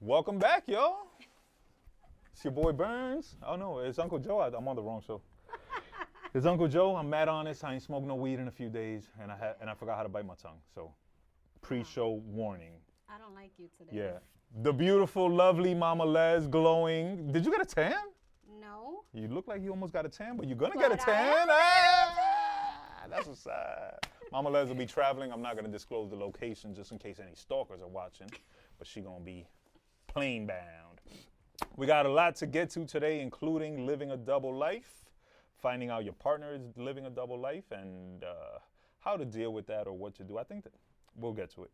Welcome back, y'all. It's your boy Burns. Oh no, it's Uncle Joe. I'm on the wrong show. It's Uncle Joe. I'm mad honest. I ain't smoked no weed in a few days, and I forgot how to bite my tongue. So, pre-show warning. I don't like you today. Yeah, the beautiful, lovely Mama Les, glowing. Did you get a tan? No. You look like you almost got a tan, but you're gonna get a tan. That's what's sad. Mama Les will be traveling. I'm not gonna disclose the location just in case any stalkers are watching, but she gonna be plane bound. We got a lot to get to today, including living a double life, finding out your partner is living a double life, and how to deal with that or what to do. I think that we'll get to it.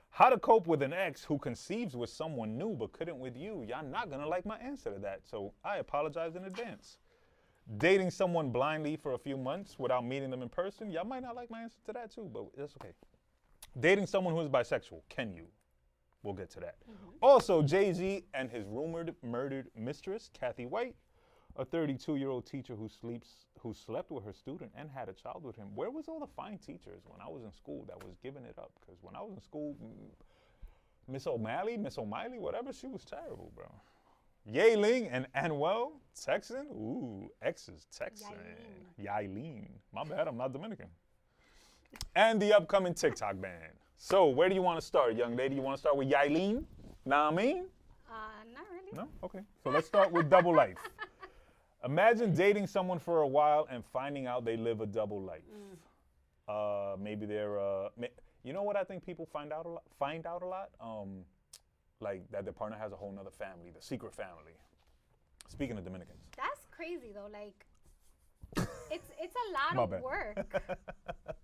How to cope with an ex who conceives with someone new but couldn't with you. Y'all not gonna like my answer to that, so I apologize in advance. Dating someone blindly for a few months without meeting them in person. Y'all might not like my answer to that too, but that's okay. Dating someone who is bisexual. Can you? We'll get to that. Also, Jay-Z and his rumored murdered mistress, Kathy White, a 32-year-old teacher who slept with her student and had a child with him. Where was all the fine teachers when I was in school that was giving it up? Because when I was in school, Miss O'Malley, whatever, she was terrible, bro. Yay-Ling and Anuel texting. Ooh, Exes texting. Yailin. My bad, I'm not Dominican. And the upcoming TikTok ban. So, where do you want to start, young lady? You want to start with Yailin? Know what I mean? Not really. No? Okay. So let's start with double life. Imagine dating someone for a while and finding out they live a double life. Maybe they're, you know what I think people find out a lot? Like that their partner has a whole nother family, the secret family. Speaking of Dominicans. That's crazy though. Like, it's a lot of work.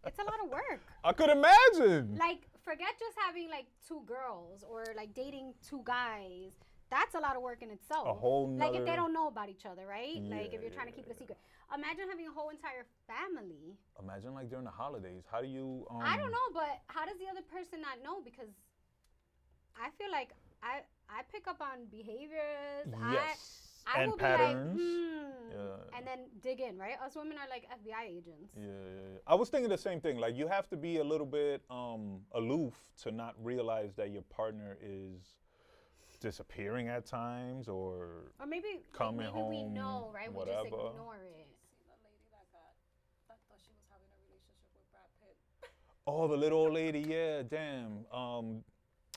It's a lot of work. I could imagine. Like, forget just having like two girls or like dating two guys. That's a lot of work in itself. A whole nother... Like if they don't know about each other, right? Yeah, like if you're trying to keep it a secret. Imagine having a whole entire family. Imagine like during the holidays. How do you... I don't know, but how does the other person not know? Because I feel like I pick up on behaviors. Yes. I and will patterns. Be like, and then dig in, right? Us women are like FBI agents. Yeah. I was thinking the same thing. Like you have to be a little bit aloof to not realize that your partner is disappearing at times or maybe coming maybe home. We know, right? Whatever. We just ignore it. See the lady that thought she was having a relationship with Brad Pitt. Oh, the little old lady. Yeah, damn.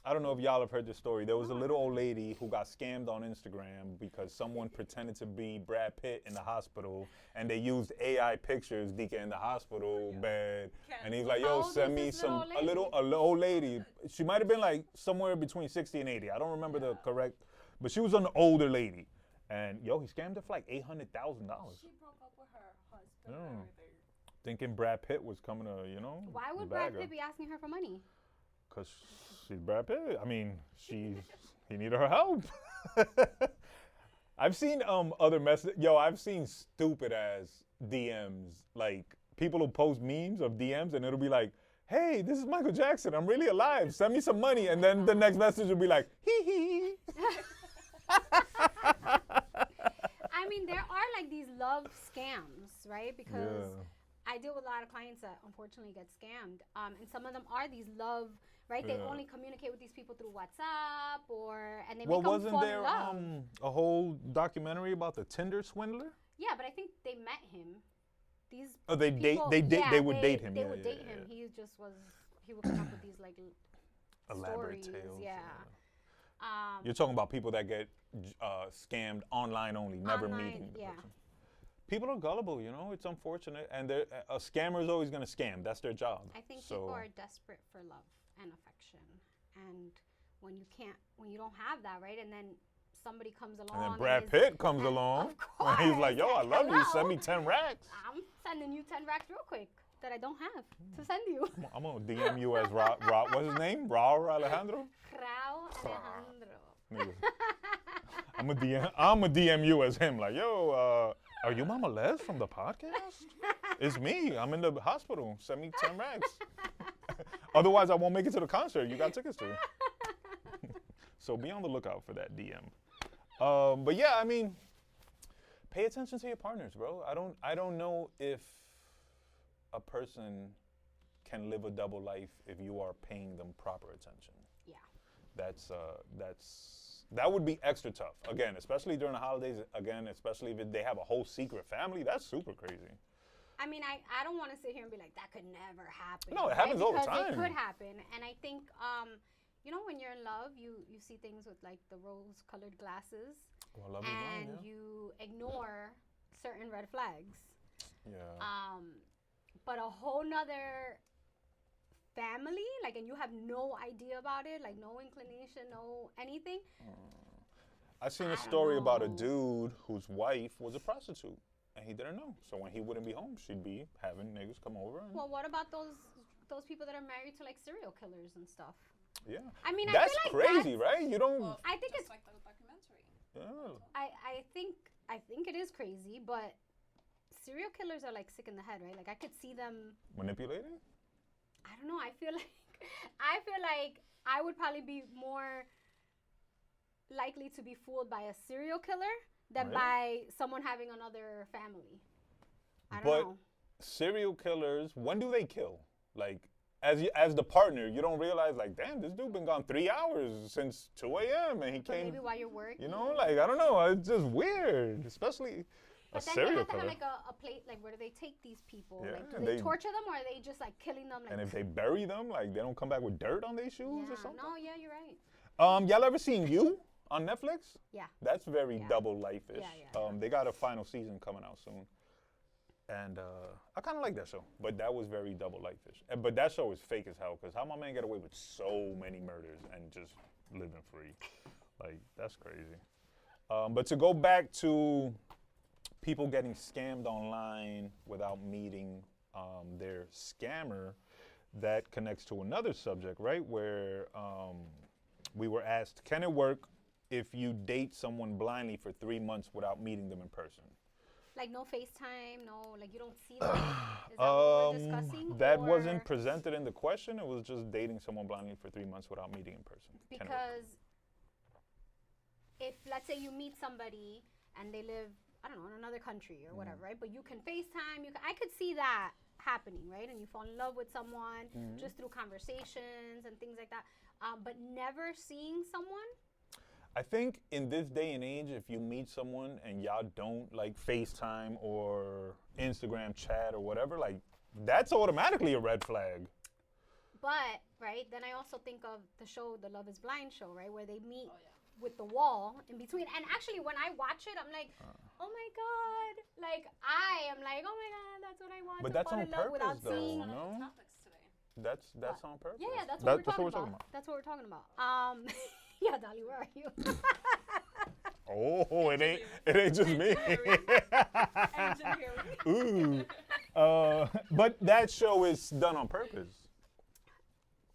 I don't know if y'all have heard this story. There was a little old lady who got scammed on Instagram because someone pretended to be Brad Pitt in the hospital, and they used AI pictures Dika in the hospital bed, and he's like, "Yo, send me a little old lady." She might have been like somewhere between 60 and 80. I don't remember the correct, but she was an older lady, and yo, he scammed her for like $800,000. She broke up with her husband and everything. Thinking Brad Pitt was coming to, you know. Why would Brad Pitt be asking her for money? Because she's Brad Pitt. I mean, he needed her help. I've seen other messages. Yo, I've seen stupid ass DMs. Like people who post memes of DMs and it'll be like, "Hey, this is Michael Jackson. I'm really alive. Send me some money." And then the next message will be like, "Hee hee." I mean, there are like these love scams, right? Because I deal with a lot of clients that unfortunately get scammed. And some of them are these love, right? They only communicate with these people through WhatsApp and they make them fall in love. Wasn't there a whole documentary about the Tinder swindler? Yeah, but I think they met him. These they people, would date him. They would date him. He would come up with these like elaborate stories. tales. Yeah. You're talking about people that get scammed online only, never meeting the person. People are gullible, you know. It's unfortunate, and a scammer is always going to scam. That's their job. I think people are desperate for love and affection, and when you don't have that, right? And then somebody comes along. And then Brad Pitt comes along. Of course. And he's like, "Yo, I love you. Send me 10 racks." I'm sending you 10 racks real quick that I don't have to send you. I'm gonna DM you as what's his name? Raul Alejandro. Raul Alejandro. I'm gonna DM you as him. Like, yo, are you Mama Les from the podcast? It's me. I'm in the hospital. Send me 10 racks. Otherwise, I won't make it to the concert you got tickets to. So be on the lookout for that DM. But yeah, I mean, pay attention to your partners, bro. I don't know if a person can live a double life if you are paying them proper attention. Yeah. That's That would be extra tough. Again, especially during the holidays. Again, especially if they have a whole secret family. That's super crazy. I mean, I don't want to sit here and be like, that could never happen. No, it happens all the Because time. it could happen. And I think, you know, when you're in love, you see things with like the rose-colored glasses. Well, love is blind, and yeah. you ignore certain red flags. Yeah. But a whole nother family, like, and you have no idea about it, like no inclination, no anything. I seen I a don't story about a know. dude whose wife was a prostitute, and he didn't know. So when he wouldn't be home, she'd be having niggas come over. And, Well, what about those people that are married to like serial killers and stuff? yeah. I mean, That's I feel like crazy, right? You don't. Well, I think just it's- like the documentary. Yeah. I think it is crazy, but serial killers are like sick in the head, right? Like I could see them. Manipulating? I don't know. I feel like I would probably be more likely to be fooled by a serial killer than Really? by someone having another family. I don't But know. serial killers, when do they kill? Like, as the partner, you don't realize, like, damn, this dude been gone 3 hours since 2 a.m. and he But came. maybe while you're working. You know, like, I don't know. It's just weird, especially But a then they serial have to have killer. like a plate, like where do they take these people? Yeah, Like, do and they they- torture them or are they just like killing them? Like, And if they bury them, like, they don't come back with dirt on their shoes yeah, or something. no, yeah, you're right. Y'all ever seen You on Netflix? Yeah. That's very Yeah. double life-ish. Yeah. They got a final season coming out soon. And I kind of like that show, but that was very double life-ish. But that show is fake as hell, because how my man get away with so many murders and just living free? Like, that's crazy. But to go back to people getting scammed online without meeting their scammer, that connects to another subject, right? Where we were asked, can it work if you date someone blindly for 3 months without meeting them in person? Like no FaceTime, no, like you don't see them. Is that what we're discussing? That Or- wasn't presented in the question. It was just dating someone blindly for 3 months without meeting in person. Can it work? Because if, let's say, you meet somebody and they live, I don't know, in another country or whatever, right? But you can FaceTime. I could see that happening, right? And you fall in love with someone just through conversations and things like that. But never seeing someone. I think in this day and age, if you meet someone and y'all don't like FaceTime or Instagram chat or whatever, like that's automatically a red flag. But, right, then I also think of the show, the Love is Blind show, right? Where they meet Oh, yeah. with the wall in between. And actually, when I watch it, I'm like, oh my God. Like, I am like, oh my God, that's what I want But to that's fall on in love without purpose, though, seeing. One of No. the topics today. That's on purpose. Yeah, that's what we're talking talking about. That's what we're talking about. Yeah, Dolly, where are you? Oh, it ain't just me. Engineering. Ooh. But that show is done on purpose.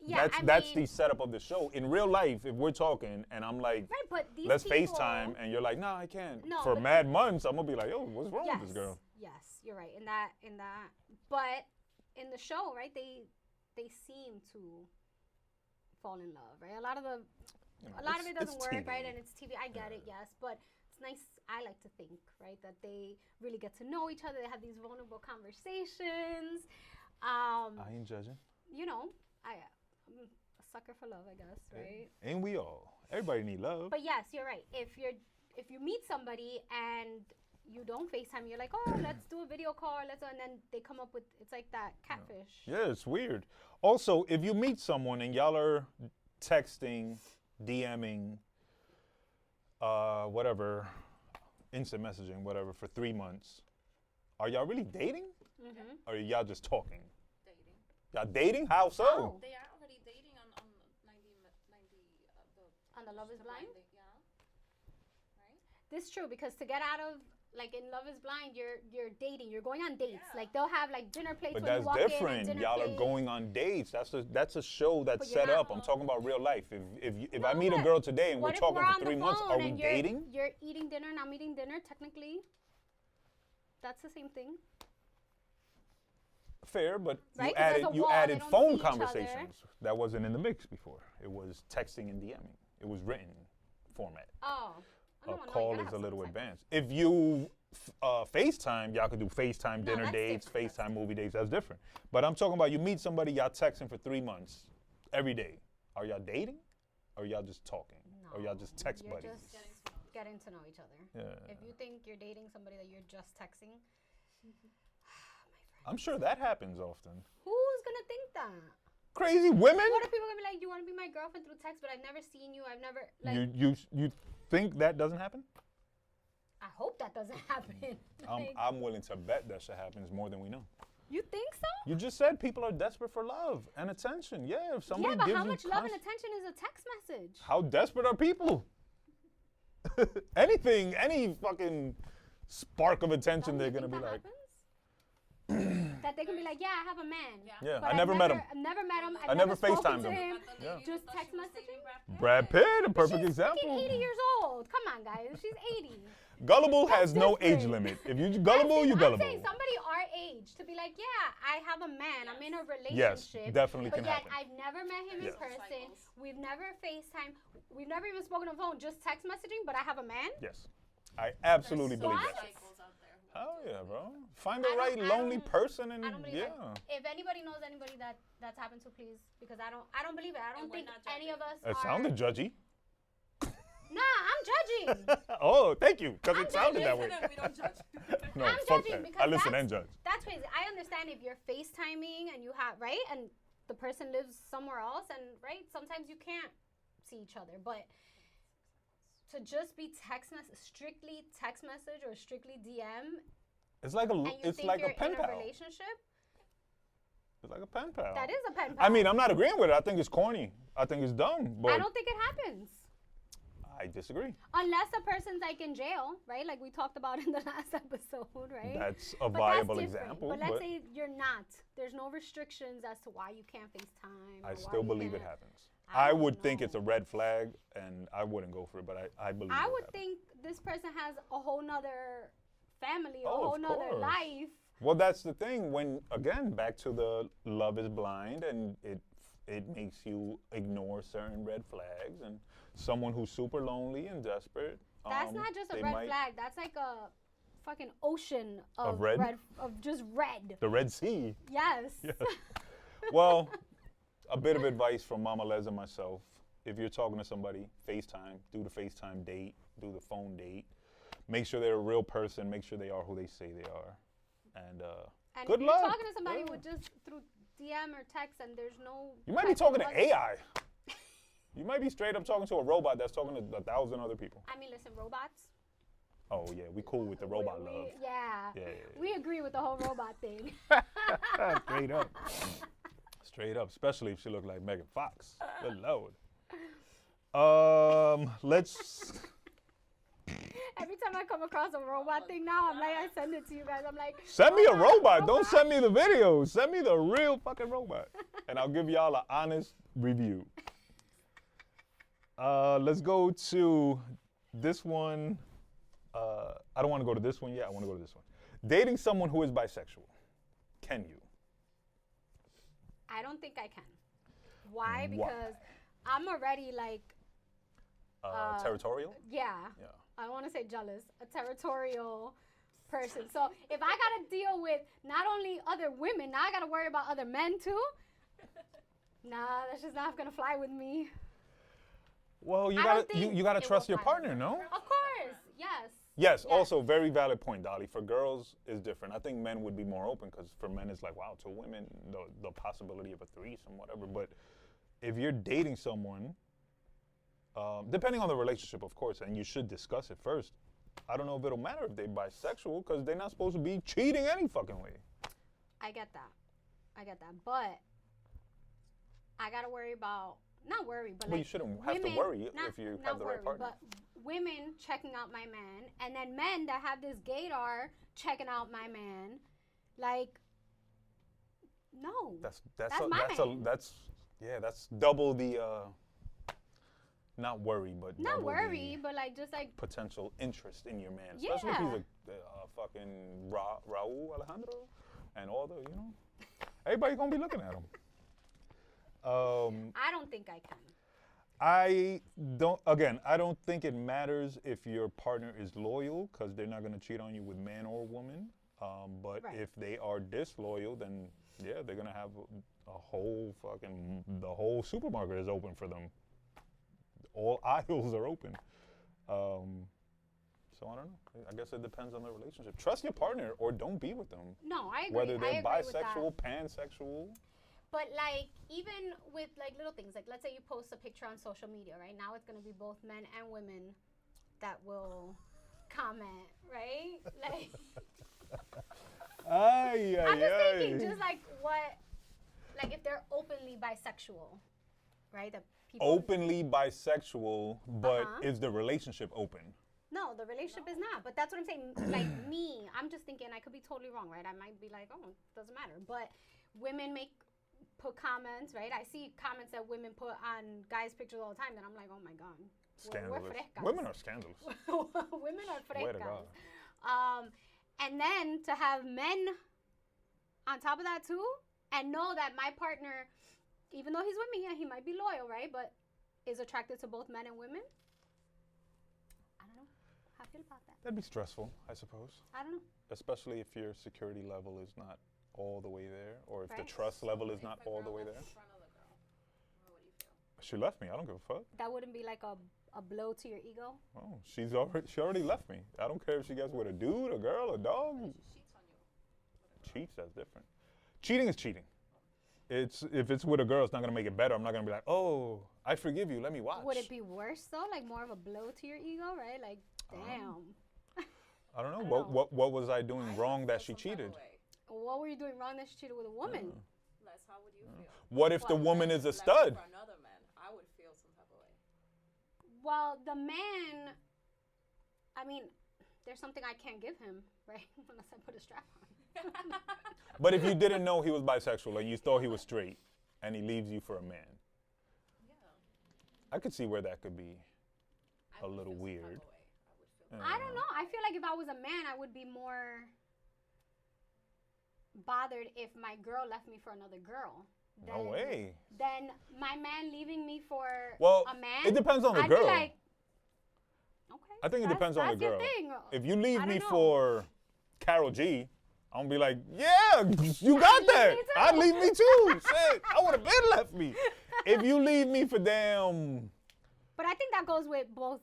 Yeah, That's I mean, the setup of the show. In real life, if we're talking and I'm like, right, but these let's people, FaceTime, and you're like, nah, I can't. No, For but- mad months, I'm gonna be like, yo, what's wrong Yes, with this girl? yes, you're right. In that, but in the show, right, they seem to fall in love, right? A lot of it doesn't work, TV. right? And it's TV. I get it, yes, but it's nice. I like to think, right, that they really get to know each other. They have these vulnerable conversations. I ain't judging. You know, I'm a sucker for love, I guess, right? Ain't we all? Everybody need love. But yes, you're right. If you meet somebody and you don't FaceTime, you're like, oh, let's do a video call, and then they come up with, it's like that catfish. Yeah, it's weird. Also, if you meet someone and y'all are texting, DMing, whatever, instant messaging, whatever, for 3 months, are y'all really dating? Mm-hmm. Or are y'all just talking? Dating. Y'all dating? How so? Oh. They are already dating on 90 On the Love is Blind? Yeah. Right? This is true, because to get out of, like in Love is Blind, you're dating, you're going on dates. Yeah. Like they'll have like dinner plates But when you that's walk in. different. And dinner Y'all are plates. going on dates. That's a show that's But you're set not- up. I'm talking about real life. If No, I meet a but girl today and we're what if talking we're on for the 3 months, phone are we and you're- dating? You're eating dinner, not eating dinner, technically. That's the same thing. Fair, but Right, 'cause there's a you wall, they added don't phone see each other. conversations. That wasn't in the mix before. It was texting and DMing. It was written format. Oh. A no, you call gotta is have a little some type of- advanced. If you FaceTime, y'all could do FaceTime No, dinner that's dates, different. That's FaceTime movie dates. That's different. But I'm talking about you meet somebody, y'all texting for 3 months every day. Are y'all dating? Or y'all just talking? No, Or y'all just text You're buddies? just getting to know each other. Yeah. If you think you're dating somebody that you're just texting, I'm sure that happens often. who's gonna think that? Crazy women? What are people gonna be like? You want to be my girlfriend through text, but I've never seen you. I've never like. You think that doesn't happen? I hope that doesn't happen. Like, I'm willing to bet that shit happens more than we know. you think so? You just said people are desperate for love and attention. Yeah, if somebody Yeah, but gives how you much love and attention is a text message? How desperate are people? Anything, any fucking spark of attention, they're gonna be like. That they can be like, yeah, I have a man. Yeah, but I never met him. I've never met him. I never spoken FaceTimed to him. him. Yeah. Just text messaging. Brad Pitt, a perfect She's example. fucking 80 years old. Come on, guys. She's 80. Gullible That's has no age different. limit. If you gullible, you gullible. I'm saying somebody our age to be like, yeah, I have a man. I'm in a Yes, relationship. definitely but can yet happen. I've never met him in Yes. person. We've never FaceTime. We've never even spoken on the phone. Just text messaging. But I have a man. Yes, I absolutely believe What? that. Cycles out there. Hell yeah, bro. Find the I right don't- lonely person and I don't believe yeah. it. If anybody knows anybody that's happened to, please, because I don't believe it. I don't And we're think not any of us It are. sounded judgy. Nah, I'm judging. Oh, thank you, because I'm it sounded that Listen way. and we don't judge. No, I'm fuck judging that. because I listen that's- and judge. That's crazy. I understand if you're FaceTiming and you have, right? And the person lives somewhere else and, right? Sometimes you can't see each other. But to just be strictly text message or strictly DM It's like and you it's think like you're a pen in a pal. relationship, It's like a pen pal. that is a pen pal. I mean, I'm not agreeing with it. I think it's corny. I think it's dumb. But I don't think it happens. I disagree. Unless the person's like in jail, right? Like we talked about in the last episode, right? That's a But viable that's different. example. But let's say you're not. There's no restrictions as to why you can't FaceTime. I or why still you believe it can't- happens. I I don't would think know. it's a red flag, and I wouldn't go for it. But I believe. I it would happens. think this person has a whole nother family, a Oh, whole of nother course. life. Well, that's the thing. When again, back to the love is blind, and it makes you ignore certain red flags. And someone who's super lonely and desperate. That's not just a they red might- flag. That's like a fucking ocean of red? of just red. The Red Sea. Yes. Yeah. Well, a bit of advice from Mama Les and myself. If you're talking to somebody, FaceTime, do the FaceTime date, do the phone date. Make sure they're a real person. Make sure they are who they say they are. And And good if you're luck. talking to somebody Yeah. with just through DM or text and there's no. You might be type of talking to message- AI. You might be straight up talking to a robot that's talking to 1,000 other people. I mean, listen, robots. Oh yeah, we cool with the robot love. Yeah. Yeah. We agree with the whole robot thing. Straight up. Straight up, especially if she looked like Megan Fox. Good Lord. Let's. Every time I come across a robot thing now, I'm like, I send it to you guys. I'm like, Send me a robot. Don't send me the video. Send me the real fucking robot. And I'll give y'all an honest review. Let's go to this one. I don't want to go to this one yet. I want to go to this one. Dating someone who is bisexual. Can you? I don't think I can. Why? Why? Because I'm already like, Territorial? yeah. Yeah. I don't want to say jealous, a territorial person. So if I got to deal with not only other women, now I got to worry about other men too. Nah, that's just not going to fly with me. Well, you I gotta don't think you gotta it trust will your fly with partner, me. no? Of course, yes. Yes, Yes. also very valid point, Dolly. For girls, is different. I think men would be more open because for men, it's like, wow, to women, the possibility of a threesome, whatever. But if you're dating someone, depending on the relationship, of course, and you should discuss it first. I don't know if it'll matter if they're bisexual because they're not supposed to be cheating any fucking way. I get that. But I got to worry about, not worry, but Well, like you shouldn't have to women- worry not- if you not have the right worry, partner. But women checking out my man, and then men that have this gaydar checking out my man, like, no. That's double the not worry, but Not double worry, the but like just like potential interest in your man, especially if Yeah. he's a fucking Raul Alejandro and all the everybody gonna be looking at him. I don't think I can. I don't think it matters if your partner is loyal because they're not going to cheat on you with man or woman. But Right. if they are disloyal, then yeah, they're going to have the whole supermarket is open for them. all aisles are open. So I don't know. I guess it depends on the relationship. Trust your partner or don't be with them. No, I agree. Whether they're I agree with that. bisexual, pansexual. But like even with like little things, like let's say you post a picture on social media, right? Now it's gonna be both men and women that will comment, right? Like I'm just thinking, just like what, like if they're openly bisexual, right? The people Openly bisexual, but is the relationship open? No, the relationship is not. But that's what I'm saying. Like me, I'm just thinking I could be totally wrong, right? I might be like, oh, it doesn't matter. But women put comments, right? I see comments that women put on guys' pictures all the time, and I'm like, oh my god, Scandalous. we're frescas. Women are scandalous. Women are Swear to frescas. God. And then to have men on top of that too, and know that my partner, even though he's with me, yeah, he might be loyal, right? But is attracted to both men and women. I don't know how I feel about that. That'd be stressful, I suppose. I don't know. Especially if your security level is not all the way there, or if the Right. trust level is not all the way there. In front of the girl, what do you feel? She left me. I don't give a fuck. That wouldn't be like a blow to your ego. Oh, she already left me. I don't care if she gets with a dude, a girl, a dog. She cheats on you. Cheats, that's different. Cheating is cheating. If it's with a girl, it's not gonna make it better. I'm not gonna be like, oh, I forgive you. Let me watch. Would it be worse though? Like more of a blow to your ego, right? Like, damn. I don't know. I don't know. What was I doing I wrong would that feel she some type cheated? of way. What were you doing wrong that she cheated with a woman? Les, how would you feel? What if the What? woman is a Left stud? For another man, I would feel some type of way. Well, the man, I mean, there's something I can't give him, right? Unless I put a strap on. But if you didn't know he was bisexual and you thought he was straight, and he leaves you for a man, Yeah. I could see where that could be I a would little feel some type weird. of way. I would feel. Yeah. I don't know. I feel like if I was a man, I would be more bothered if my girl left me for another girl. No way. Then my man leaving me for Well, a man. it depends on the I'd girl. Be like, okay. I think it depends on the that's your girl. thing. If you leave I me don't know. for Carol G, I'm gonna be like, yeah, you got leave that. me too. I'd leave me too. Shit, I would have been left me. If you leave me for damn, But I think that goes with both,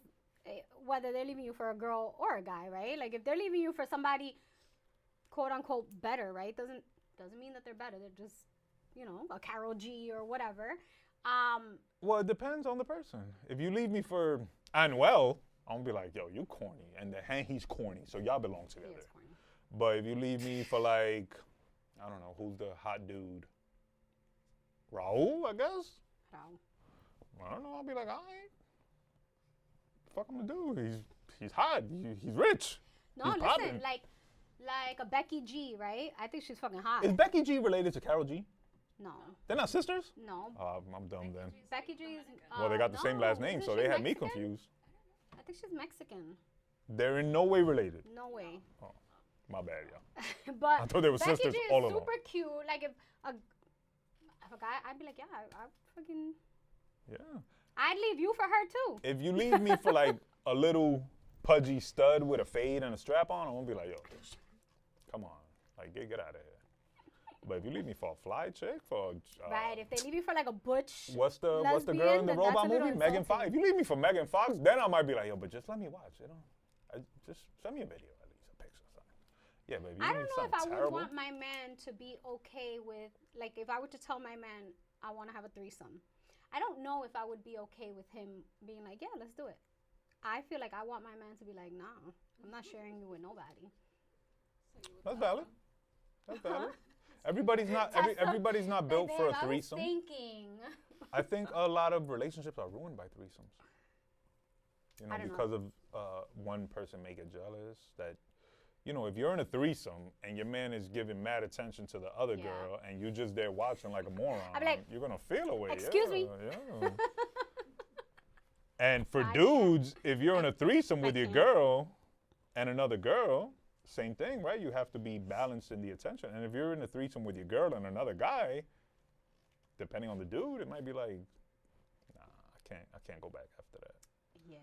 whether they're leaving you for a girl or a guy, right? Like if they're leaving you for somebody, quote unquote, better, right? Doesn't mean that they're better. They're just, a Carol G or whatever. well, it depends on the person. If you leave me for Anuel, I'm gonna be like, yo, you corny, and he's corny, so y'all belong He together. is corny. But if you leave me for like, I don't know, who's the hot dude? Raul, I guess. So, I don't know. I'll be like, all right. Fuck him to do. He's hot. He's rich. no, He's listen, popping. like a Becky G, right? I think she's fucking hot. Is Becky G related to Carol G? No, They're not sisters? no. I'm dumb then. Becky G is. Well, they got the same no, last name, isn't so she they had me Mexican? confused. I think she's Mexican. They're in no way related. No way. My bad, y'all. But I thought they were Becky sisters G is all along. super cute. Like if a guy, I'd be like, yeah, I fucking, Yeah. I'd leave you for her too. If you leave me for like a little pudgy stud with a fade and a strap on, I'm gonna be like, yo, come on, like get out of here. But if you leave me for a fly chick, for Right. If they leave you for like a butch. what's the girl in lesbian, the then that's robot a little movie? Megan Fox. insulting. If you leave me for Megan Fox, then I might be like, yo, but just let me watch. Just send me a video at least, a picture or something. Yeah, baby. I don't know if I would terrible. want my man to be okay with, like, if I were to tell my man I want to have a threesome, I don't know if I would be okay with him being like, yeah, let's do it. I feel like I want my man to be like, nah, I'm not sharing you with nobody. That's valid. That's valid. Everybody's not built Like, for babe, a threesome. I was thinking. I think a lot of relationships are ruined by threesomes. I don't know. Because of one person may get jealous. That, if you're in a threesome and your man is giving mad attention to the other Yeah. girl and you're just there watching like a moron, I'd be like, you're gonna feel a way. "Excuse me." Yeah. And for I dudes, if you're in a threesome with I your can't. girl and another girl, same thing, right? You have to be balanced in the attention. And if you're in a threesome with your girl and another guy, depending on the dude, it might be like, nah, I can't go back after that. Yeah.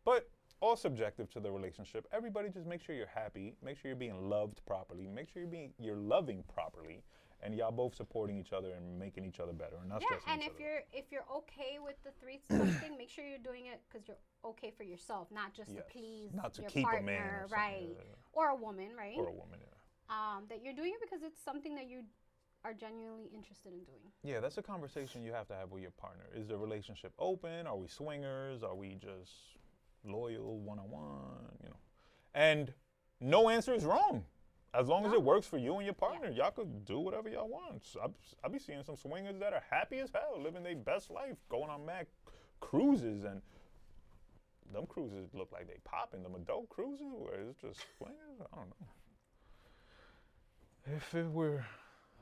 But all subjective to the relationship. Everybody just make sure you're happy. Make sure you're being loved properly. Make sure you're loving properly. and y'all both supporting each other and making each other better and not Yeah, stressing and each if other. you're okay with the threesome thing, make sure you're doing it because you're okay for yourself, not just to Yes. please Not to your keep a partner, man or something, right? yeah. Or a woman, right? Or a woman, yeah. That you're doing it because it's something that you are genuinely interested in doing. Yeah, that's a conversation you have to have with your partner. Is the relationship open? Are we swingers? Are we just loyal, one-on-one? You know, and no answer is wrong. As long as No. it works for you and your partner, y'all could do whatever y'all want. So I be seeing some swingers that are happy as hell, living their best life, going on mad cruises, and them cruises look like they popping. Them adult cruises where it's just swingers. I don't know. If it were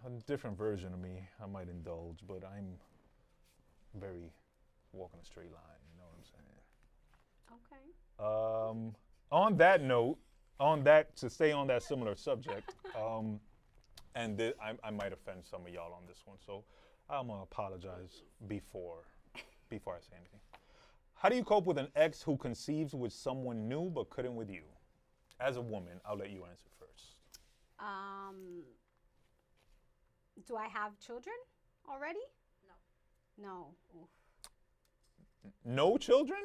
a different version of me, I might indulge, but I'm very walking a straight line, you know what I'm saying? Okay. On that note, to stay on that similar subject, and I might offend some of y'all on this one, so I'm gonna apologize before I say anything. How do you cope with an ex who conceives with someone new but couldn't with you? As a woman, I'll let you answer first. Do I have children already? No. No. Oof. No children?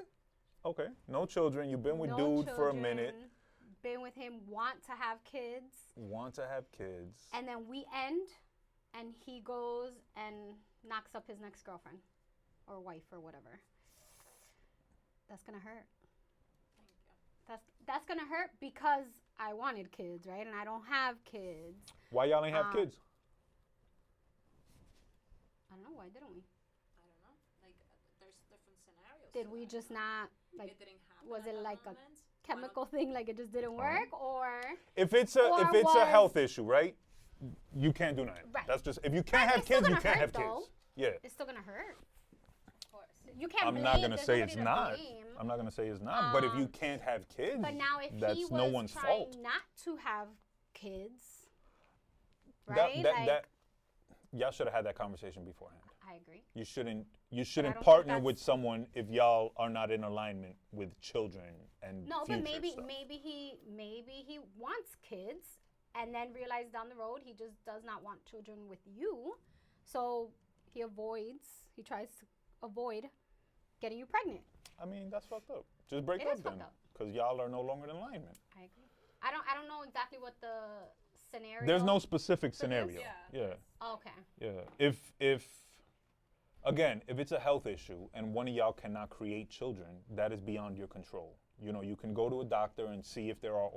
Okay, no children. You've been with No dude for a minute. children, Been with him, want to have kids, Want to have kids. and then we end, and he goes and knocks up his next girlfriend or wife or whatever. That's gonna hurt. Thank you. That's gonna hurt because I wanted kids, right? And I don't have kids. Why y'all ain't have kids? I don't know, why didn't we? I don't know. Like, there's different scenarios. Did to we that. just not, like, It didn't happen. was at it that like a moment. chemical thing, like it just didn't work, or If it's Or a was- health issue, right? You can't do nothing. Right. That's just if you can't But have it's still kids, you gonna can't hurt, have though. kids. Yeah. it's still gonna hurt? Of course. You can't I'm blame. not gonna there's say nobody it's to not. blame. I'm not gonna say it's not. But if you can't have kids, But now, if that's he was no one's trying fault. not to have kids, That, right? that y'all should have had that conversation beforehand. I agree. You shouldn't don't think partner with that's- someone if y'all are not in alignment with children and No, future but maybe stuff. maybe he wants kids, and then realize down the road he just does not want children with you, so he tries to avoid getting you pregnant. I mean, that's fucked up. Just break It up is then, fucked up. because y'all are no longer in alignment. I agree. I don't know exactly what the scenario. There's no specific this? scenario. Yeah. Yeah. Oh, okay. Yeah. If it's a health issue and one of y'all cannot create children, that is beyond your control. You know, you can go to a doctor and see if there are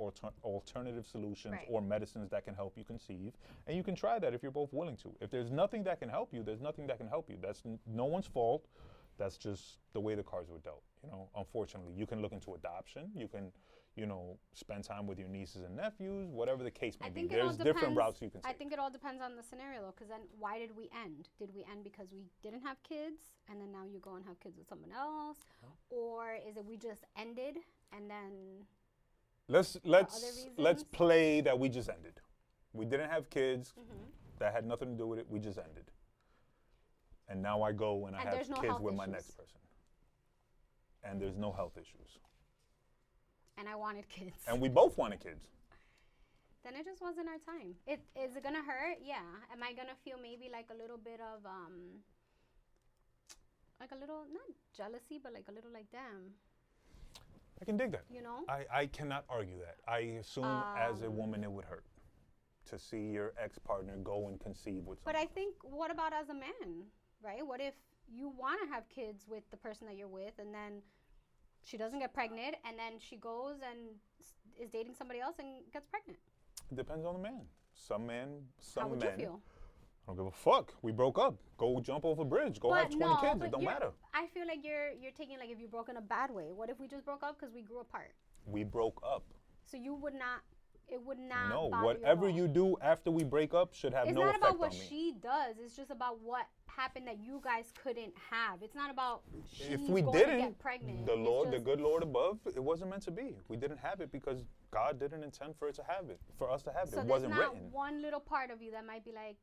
alternative solutions Right. or medicines that can help you conceive, and you can try that if you're both willing to. If there's nothing that can help you, there's nothing that can help you. That's no one's fault. That's just the way the cards were dealt. You know, unfortunately, you can look into adoption. You can, spend time with your nieces and nephews, whatever the case may I be. think it all There's different depends- routes you can I take. think it all depends on the scenario, though, because then why did we end? Did we end because we didn't have kids, and then now you go and have kids with someone else, or is it we just ended and then? Let's reasons? play that we just ended. We didn't have kids. Mm-hmm. That had nothing to do with it. We just ended. And now I go and I And have there's no kids health with my issues. next person. And there's no health issues. And I wanted kids. And we both wanted kids. Then it just wasn't our time. Is it gonna hurt? Yeah. Am I gonna feel maybe like a little bit of like a little, not jealousy, but like a little like, damn, I can dig that. you know? I cannot argue that. I assume as a woman it would hurt to see your ex-partner go and conceive with But someone. I think, what about as a man, right? What if you want to have kids with the person that you're with, and then she doesn't get pregnant, and then she goes and is dating somebody else and gets pregnant? It depends on the man. Some How would men you feel? don't give a fuck. We broke up. Go jump off a bridge. Go have 20 kids. but It don't you're- matter. I feel like you're taking, like, if you broke in a bad way. What if we just broke up because we grew apart? We broke up. So you would not, it would not No, bother whatever you. you do after we break up should have It's no not effect about what on me. she does. It's just about what happened that you guys couldn't have. It's not about she's If we going to didn't, get pregnant. the It's Lord, the just- good Lord above, it wasn't meant to be. We didn't have it because God didn't intend for it to have it, for us to have it. So It there's wasn't not written. one little part of you that might be like,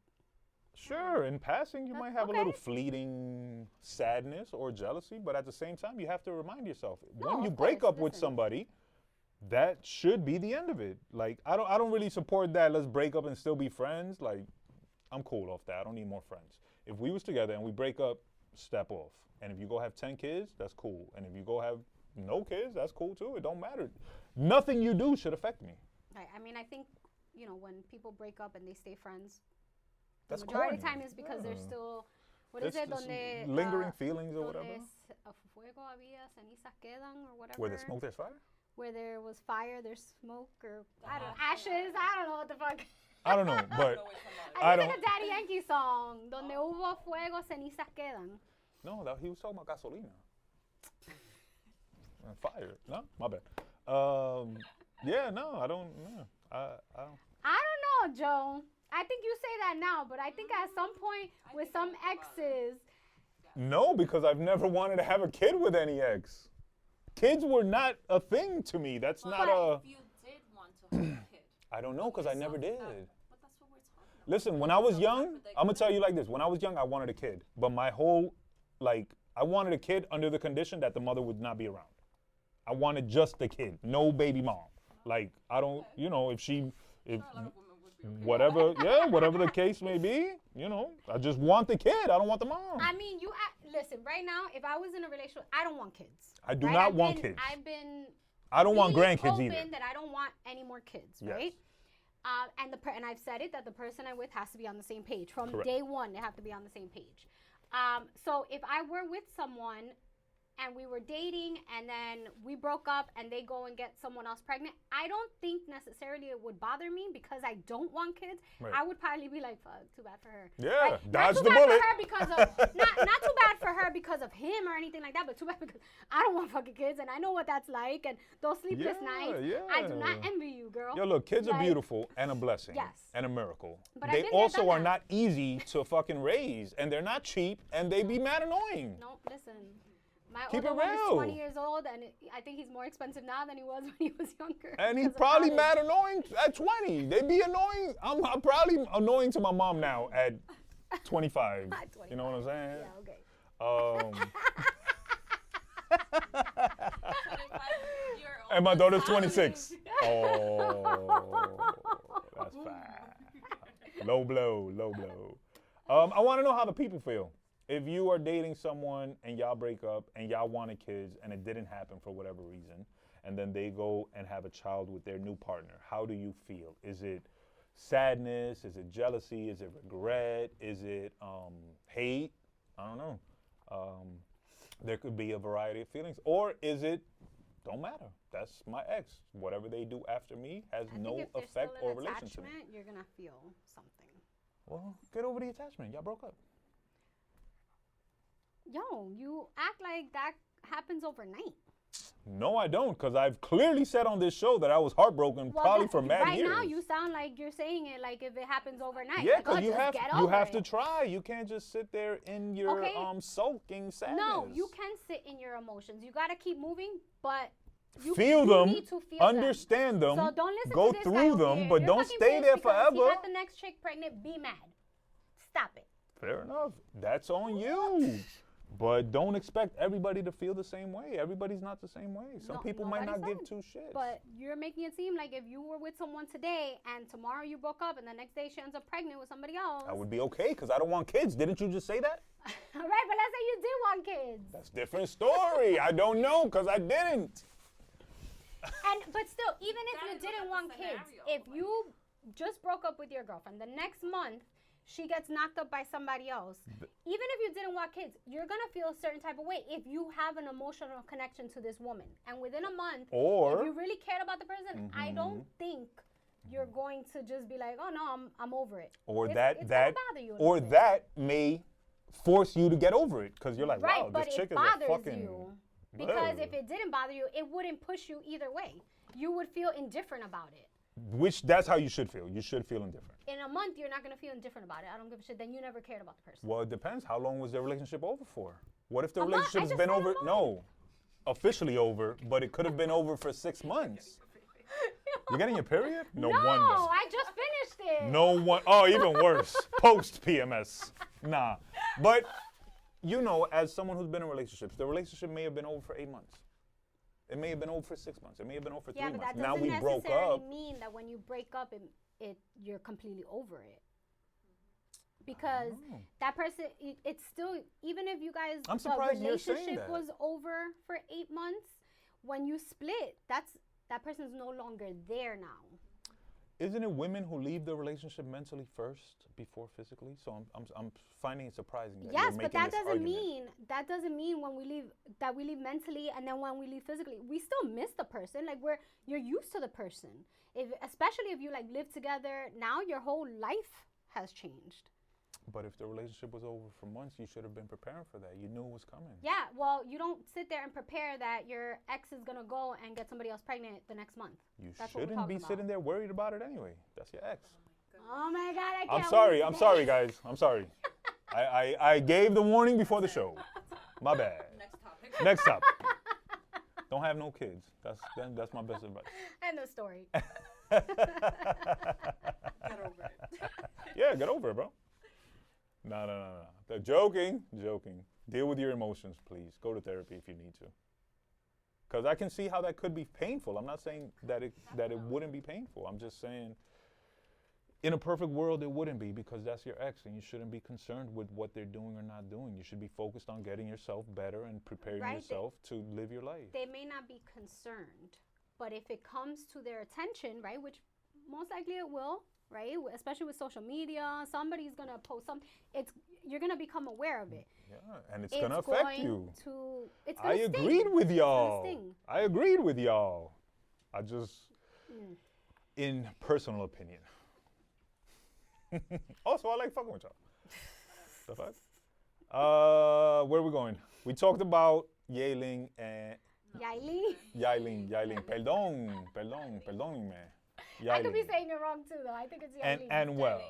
Sure, in passing, you might have okay. a little fleeting sadness or jealousy, but at the same time, you have to remind yourself No, when you of break course, up with listen. somebody, that should be the end of it. Like I don't really support that. Let's break up and still be friends. Like I'm cool off that. I don't need more friends. If we was together and we break up, step off. And if you go have 10 kids, that's cool. And if you go have no kids, that's cool too. It don't matter. Nothing you do should affect me. Right. I mean, I think, when people break up and they stay friends, That's the majority of corny. the time is because they're still, what It's is it? just Donde, lingering feelings or whatever. Fuego había, cenizas quedan, or whatever. Where there's smoke, there's fire? Where there was fire, there's smoke, or I don't know, ashes. I don't know what the fuck. I don't know, but I think it's a Daddy Yankee song. Donde hubo fuego, cenizas quedan. no, he was talking about gasolina. And fire. No, my bad. Yeah, no, I don't know. I don't. I don't know, Joe. I think you say that now, but I think at some point with some exes. No, because I've never wanted to have a kid with any ex. Kids were not a thing to me. That's not a. If you did want to have a kid. I don't know, because I never did. But that's what we're talking about. Listen, when I was young, I'm going to tell you like this. When I was young, I wanted a kid. But my whole, I wanted a kid under the condition that the mother would not be around. I wanted just the kid, no baby mom. Like, I don't, if whatever, whatever the case may be, I just want the kid. I don't want the mom. I mean, listen, right now, if I was in a relationship, I don't want kids. I do not want kids. I don't want grandkids either. That I don't want any more kids, Yes. right? And I've said it that the person I'm with has to be on the same page. From Correct. day one, they have to be on the same page. So if I were with someone and we were dating and then we broke up and they go and get someone else pregnant, I don't think necessarily it would bother me because I don't want kids. Right. I would probably be like, fuck, too bad for her. Yeah, Like, dodge not the too bad bullet. For her because of, not too bad for her because of him or anything like that, but too bad because I don't want fucking kids and I know what that's like and those sleepless nights. Yeah. I do not envy you, girl. Yo, look, kids are Like, beautiful and a blessing. Yes. And a miracle. But I've They been there, also done are that. not easy to fucking raise, and they're not cheap, and they be mad annoying. No, listen. My Keep older it one is real. 20 years old, and I think he's more expensive now than he was when he was younger. And he's because of probably college. mad annoying at 20. They be annoying. I'm probably annoying to my mom now at 25. At You know what I'm saying? Yeah, okay. And my daughter's 26. Oh, that's fine. Low blow. I want to know how the people feel. If you are dating someone and y'all break up and y'all wanted kids and it didn't happen for whatever reason, and then they go and have a child with their new partner, how do you feel? Is it sadness? Is it jealousy? Is it regret? Is it hate? I don't know. There could be a variety of feelings. Or is it, don't matter. That's my ex. Whatever they do after me has I no think if there's effect still or an relation to me. attachment, you're gonna feel something. Well, get over the attachment. Y'all broke up. Yo, you act like that happens overnight. No, I don't, because I've clearly said on this show that I was heartbroken probably for mad right years. now, you sound like you're saying it like if it happens overnight. Yeah, Like, because oh, you just have get you over have it. to try. You can't just sit there in your Okay. sulking sadness. No, you can sit in your emotions. You gotta keep moving, but you feel you them, need to feel understand them, So don't listen go to this guy through over them, here. but You're don't fucking stay pissed there because He forever. got the next chick pregnant. Be mad. Stop it. Fair enough. That's on you. But don't expect everybody to feel the same way. Everybody's not the same way. Some No, people might not nobody give said. two shits. But you're making it seem like if you were with someone today and tomorrow you broke up and the next day she ends up pregnant with somebody else. I would be okay because I don't want kids. Didn't you just say that? All right, but let's say you did want kids. That's a different story. I don't know because I didn't. But still, even if Gotta you look didn't at the want kids, scenario, if like- you just broke up with your girlfriend, the next month she gets knocked up by somebody else, even if you didn't want kids, you're gonna feel a certain type of way if you have an emotional connection to this woman. And within a month, Or if you really cared about the person, I don't think you're going to just be like, oh no, I'm over it. or It's that gonna bother you a or little bit. that may force you to get over it because you're like, Right, wow, but this chick it is a bothers fucking. you. Because Ugh. if it didn't bother you, it wouldn't push you either way. You would feel indifferent about it. Which that's how you should feel. You should feel indifferent. In a month, you're not going to feel indifferent about it. I don't give a shit. Then you never cared about the person. Well, it depends. How long was their relationship over for? What if the A month. relationship I has just been said a over? month. No, officially over, but it could have been over for 6 months. You getting your period? No No, wonder. I just finished it. No one. Oh, even worse. Post PMS. Nah. But you know, as someone who's been in relationships, the relationship may have been over for 8 months. It may have been over for 6 months. It may have been over for 3 Yeah, but months. that Now doesn't we broke necessarily up. mean that when you break up, you're completely over it. because Oh. that person, it's still, even if you guys, I'm the surprised you're saying relationship that. was over for 8 months, when you split, that person's no longer there now. Isn't it women who leave the relationship mentally first before physically? So I'm finding it surprising that Yes, you're but making that this doesn't mean when we leave that we leave mentally, and then when we leave physically, we still miss the person. Like you're used to the person. Especially if you like live together, now your whole life has changed. But if the relationship was over for months, you should have been preparing for that. You knew it was coming. Yeah, well, you don't sit there and prepare that your ex is gonna go and get somebody else pregnant the next month. That's shouldn't be sitting there worried about it anyway. That's your ex. Oh my God, I can't. I'm sorry, guys. I'm sorry. I gave the warning before the show. My bad. Next topic. Next topic. Don't have no kids. That's my best advice. End of story. Get over it. Yeah, get over it, bro. No. They're joking. Deal with your emotions, please. Go to therapy if you need to. Because I can see how that could be painful. I'm not saying that it wouldn't be painful. I'm just saying, in a perfect world, it wouldn't be, because that's your ex, and you shouldn't be concerned with what they're doing or not doing. You should be focused on getting yourself better and preparing yourself to live your life. They may not be concerned, but if it comes to their attention, right, which most likely it will, right, especially with social media, somebody's gonna post something. You're gonna become aware of it. Yeah, and it's gonna affect you. It's gonna I sting. agreed with y'all. It's gonna sting. I agreed with y'all. I just, in personal opinion. Also, I like fucking with y'all. The fuck? Where are we going? We talked about Yaling and Yailin. Perdónenme. I could be saying it wrong too, though. I think it's Yailin. And well,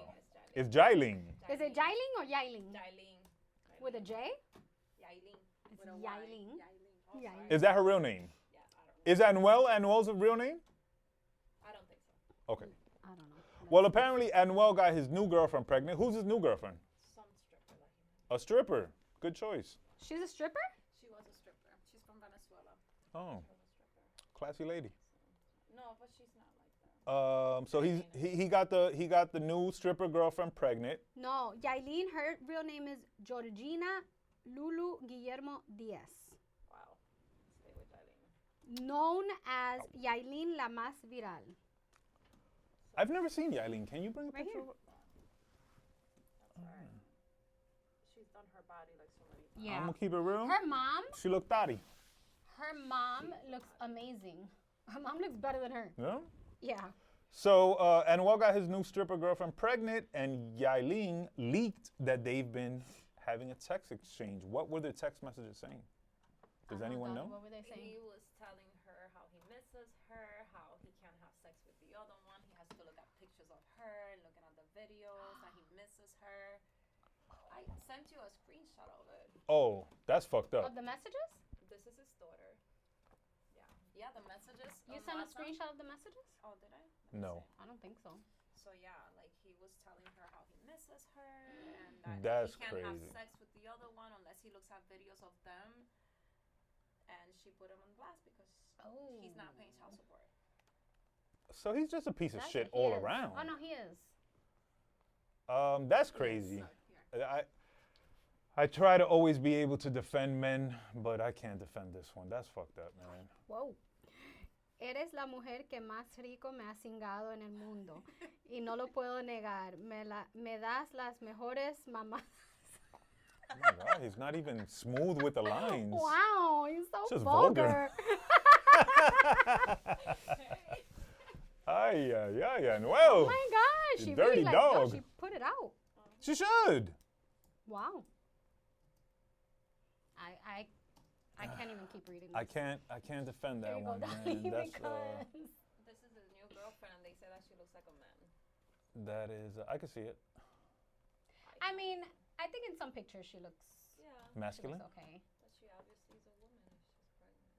it's Jailing. Is it Jailing or Yailin? Jailing. With a J? Jailing. It's With a Y. Yailin. Oh, Yailin. sorry. Is that her real name? Yeah, I don't know. Is Anuel's real name? I don't think so. Okay. I don't know. Well, apparently Anuel got his new girlfriend pregnant. Who's his new girlfriend? Some stripper that he met. A stripper. Good choice. She's a stripper? She was a stripper. She's from Venezuela. Oh, She was a stripper. classy lady. No, but she's not like that. So he got the new stripper girlfriend pregnant. No, Yailin, her real name is Georgina Lulu Guillermo Diaz. Wow. Stay with Jailing. Known as Yailin La Más Viral. I've never seen Yailin. Can you bring a Right picture here. of it? That's her. She's done her body like so many times. Yeah. I'm gonna keep it real. Her mom She looked thotty. looks amazing. Her mom looks better than her. Yeah. Yeah. So Anuel got his new stripper girlfriend pregnant, and Yailin leaked that they've been having a text exchange. What were their text messages saying? Does anyone know? What were they saying? He was telling her how he misses her, how he can't have sex with the other one. He has to look at pictures of her, looking at the videos, that he misses her. I sent you a screenshot of it. Oh, that's fucked up. Of the messages? This is his daughter. Yeah. Yeah, the messages. You on sent a WhatsApp. screenshot of the messages? Oh, did I? Let me No. see. I don't think so. So yeah, like he was telling her how he misses her and that That's he can't have crazy. sex with the other one unless he looks at videos of them. And she put him on blast because he's not paying child support. So he's just a piece of That's shit what he all is. around. Oh, no, he is. That's crazy. So, here. I try to always be able to defend men, but I can't defend this one. That's fucked up, man. Wow. Eres la mujer que más rico me ha cingado en el mundo. Y no lo puedo negar. Me das las mejores mamás. Oh my God, he's not even smooth with the lines. Wow, he's so Just vulgar. Ay, Noel. Oh my gosh, You she dirty really like, dog. she put it out. She should. Wow. I can't even keep reading this. I can't defend There that you go, one, Dolly, man. That's because This is his new girlfriend and they say that she looks like a man. that is I can see it. I mean, I think in some pictures she looks Yeah. Masculine. okay. But she obviously is a woman if she's pregnant.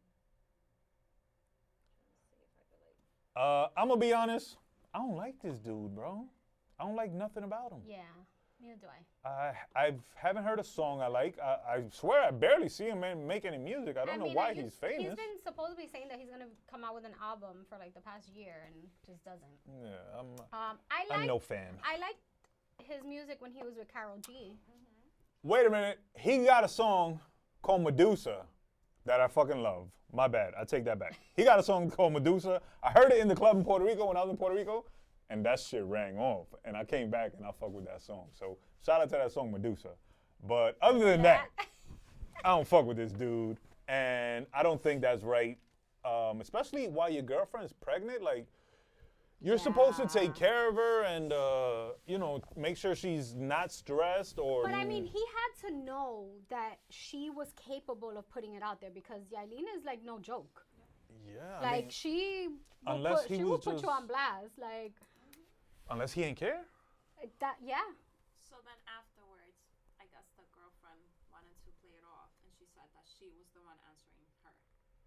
Trying to see if I could like I'm gonna be honest. I don't like this dude, bro. I don't like nothing about him. Yeah, neither do I. I haven't heard a song I like. I swear I barely see him make any music. I don't know why he's famous. He's been supposedly saying that he's gonna come out with an album for like the past year and just doesn't. Yeah, I like I'm no fan. I like his music when he was with Karol G. Wait a minute. He got a song called Medusa that I fucking love. My bad. I take that back. He got a song called Medusa. I heard it in the club in Puerto Rico when I was in Puerto Rico, and that shit rang off. And I came back and I fuck with that song. So shout out to that song Medusa. But other than that, I don't fuck with this dude, and I don't think that's right. Especially while your girlfriend is pregnant, like. You're supposed to take care of her and, make sure she's not stressed or. But I mean, he had to know that she was capable of putting it out there because Yailin is like no joke. Yeah. Like she will put you on blast. Like. Unless he ain't care. Yeah. So then afterwards, I guess the girlfriend wanted to play it off, and she said that she was the one answering her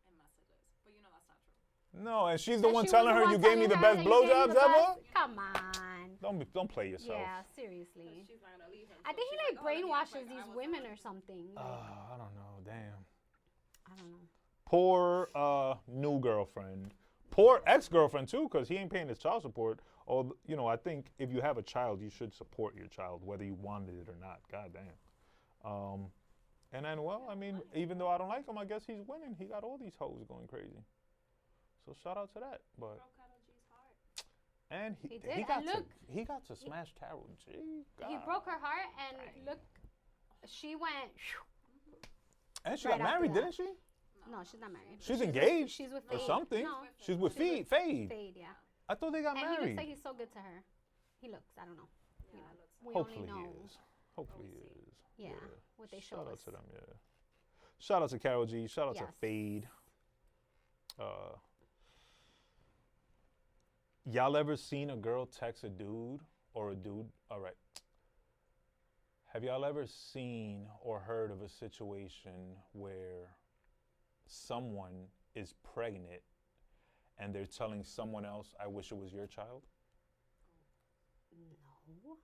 in messages. But you know that's not true. No, and she's the one telling her you gave me the best blowjobs ever? Come on. Don't play yourself. Yeah, seriously. She's not gonna leave him. I think he like brainwashes these women or something. Like, I don't know. Damn. I don't know. Poor new girlfriend. Poor ex-girlfriend too, because he ain't paying his child support. Or I think if you have a child, you should support your child, whether you wanted it or not. God damn. And then, well, I mean, even though I don't like him, I guess he's winning. He got all these hoes going crazy. So shout out to that. But and he got to smash Karol G. God. He broke her heart, and look, she went. And she got married, didn't she? No, she's not married. She's engaged. She's with or Fade. something. No. She's with Fade. Fade, yeah. I thought they got and married. he looks like he's so good to her. He looks. I don't know. Yeah, we Hopefully only know. he is. Hopefully he is. Yeah, what they show Shout us. out to them, yeah. Shout out to Karol G. Shout out to Fade. Y'all ever seen a girl text a dude or a dude? All right. Have y'all ever seen or heard of a situation where someone is pregnant and they're telling someone else, I wish it was your child? No.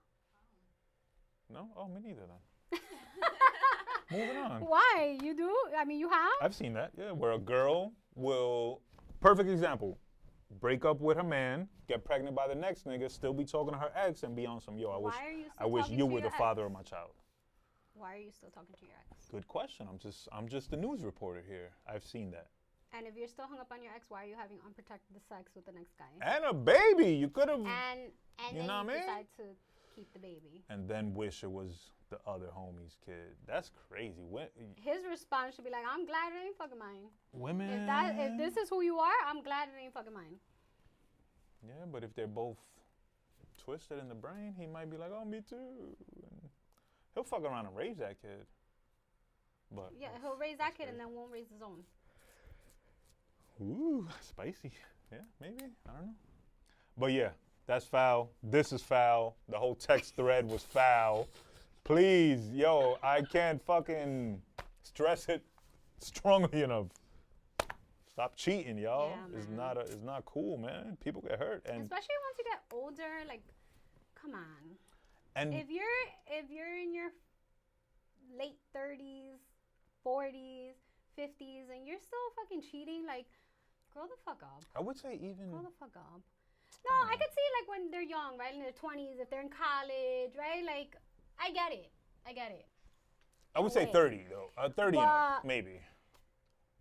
No? Oh, me neither then. Moving on. Why? You do? I mean, you have? I've seen that, yeah, where a girl will, perfect example, break up with her man, get pregnant by the next nigga, still be talking to her ex and be on some, yo, I wish you were the father of my child. Why are you still talking to your ex? Good question. I'm just a news reporter here. I've seen that. And if you're still hung up on your ex, why are you having unprotected sex with the next guy? And a baby. You could have. And you then know what I mean? decide to keep the baby. And then wish it was the other homie's kid. That's crazy. His response should be like, I'm glad it ain't fucking mine. Women. If this is who you are, I'm glad it ain't fucking mine. Yeah, but if they're both twisted in the brain, he might be like, oh, me too. And he'll fuck around and raise that kid. But yeah, he'll raise that kid and then won't raise his own. Ooh, spicy. Yeah, maybe. I don't know. But yeah, that's foul. This is foul. The whole text thread was foul. Please, yo, I can't fucking stress it strongly enough. Stop cheating, y'all. Yeah, it's not cool, man. People get hurt, and especially once you get older. Like, come on. And if you're in your late 30s, 40s, 50s, and you're still fucking cheating, like, grow the fuck up. I would say even grow the fuck up. No, I could see like when they're young, right, in their 20s, if they're in college, right? Like, I get it. I would say 30 though. 30 and up, maybe.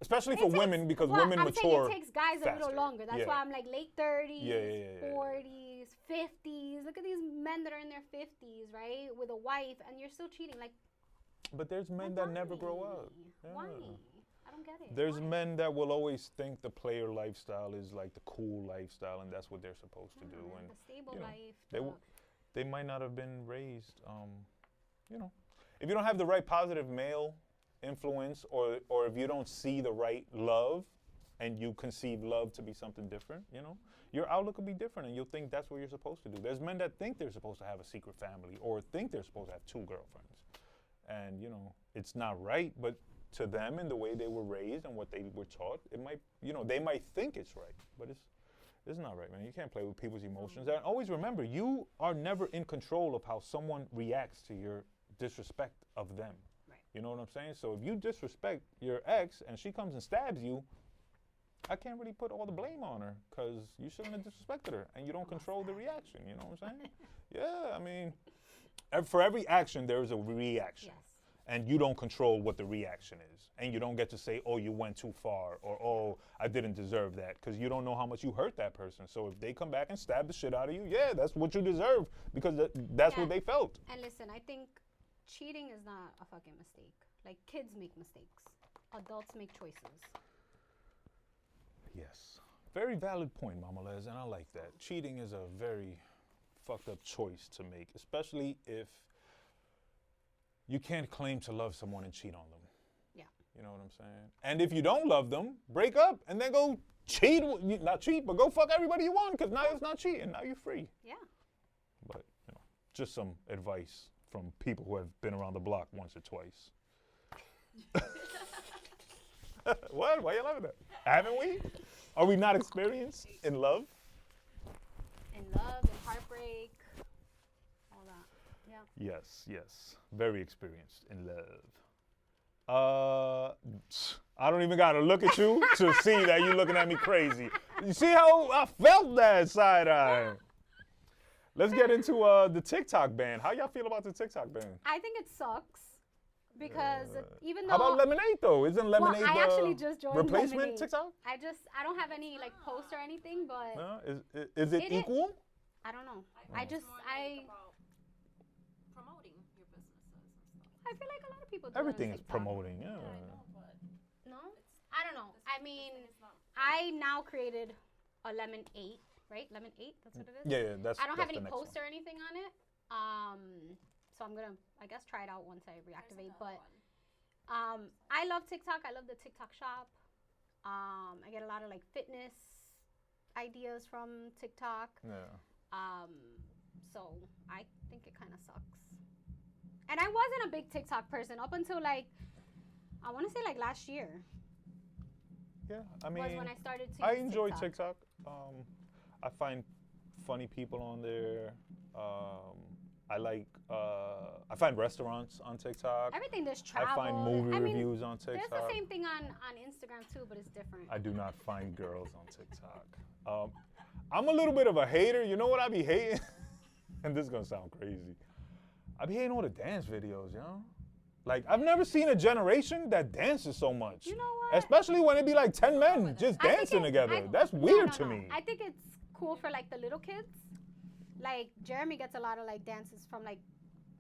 Especially for women, because women mature. It takes guys faster. a little longer. That's why I'm like late 30s, 40s, 50s. Look at these men that are in their 50s, right, with a wife, and you're still cheating. Like, but there's men that never grow up. Yeah. Why? I don't get it. There's men that will always think the player lifestyle is like the cool lifestyle, and that's what they're supposed to do. And the stable life. They might not have been raised. If you don't have the right positive male influence, or if you don't see the right love, and you conceive love to be something different, your outlook will be different, and you'll think that's what you're supposed to do. There's men that think they're supposed to have a secret family, or think they're supposed to have 2 girlfriends, and it's not right, but to them and the way they were raised and what they were taught, it might, they might think it's right, but it's not right, man. You can't play with people's emotions. And always remember, you are never in control of how someone reacts to your disrespect of them. Right. You know what I'm saying? So if you disrespect your ex and she comes and stabs you, I can't really put all the blame on her, because you shouldn't have disrespected her, and you don't control the reaction. You know what I'm saying? Yeah, I mean, for every action, there is a reaction. Yes. And you don't control what the reaction is. And you don't get to say, oh, you went too far, or oh, I didn't deserve that, because you don't know how much you hurt that person. So if they come back and stab the shit out of you, yeah, that's what you deserve, because that's what they felt. And listen, I think cheating is not a fucking mistake. Like, kids make mistakes. Adults make choices. Yes. Very valid point, Mama Les, and I like that. Cheating is a very fucked up choice to make, especially if you can't claim to love someone and cheat on them. Yeah. You know what I'm saying? And if you don't love them, break up and then go cheat. Not cheat, but go fuck everybody you want, because now it's not cheating. Now you're free. Yeah. But, just some advice from people who have been around the block once or twice. What? Why are you laughing at? Haven't we? Are we not experienced in love? In love, in heartbreak, all that. Yeah. Yes. Very experienced in love. I don't even gotta look at you to see that you're looking at me crazy. You see how I felt that side eye? Let's get into the TikTok ban. How y'all feel about the TikTok ban? I think it sucks because even though. How about Lemonade though? Isn't Lemonade I actually just joined replacement Lemonade. TikTok? I don't have any like post or anything, but No? Is it equal? I don't know. It's more like about promoting your businesses and stuff. I feel like a lot of people do Everything on is TikTok. promoting, yeah. I know, but No? I don't know. I mean, it's not. I now created a Lemon 8, right? Lemon 8, that's what it is? Yeah, that's. I don't have that's any the next posts or anything on it. So I'm gonna, I guess, try it out once I reactivate. But I love TikTok. I love the TikTok shop. I get a lot of like fitness ideas from TikTok. Yeah. So I think it kind of sucks. And I wasn't a big TikTok person up until like, I want to say like last year. Yeah, I mean, Was when I started to I use enjoy TikTok. I find funny people on there. I find restaurants on TikTok. Everything there's travel. I find movie I mean, reviews on TikTok. There's the same thing on Instagram too, but it's different. I do not find girls on TikTok. I'm a little bit of a hater. You know what I be hating? And this is gonna sound crazy. I be hating all the dance videos, you know? Like, I've never seen a generation that dances so much. You know what? Especially when it be like 10 men just I think dancing together. That's no, weird no, to no. me. I think it's cool for like the little kids. Like Jeremy gets a lot of like dances from like,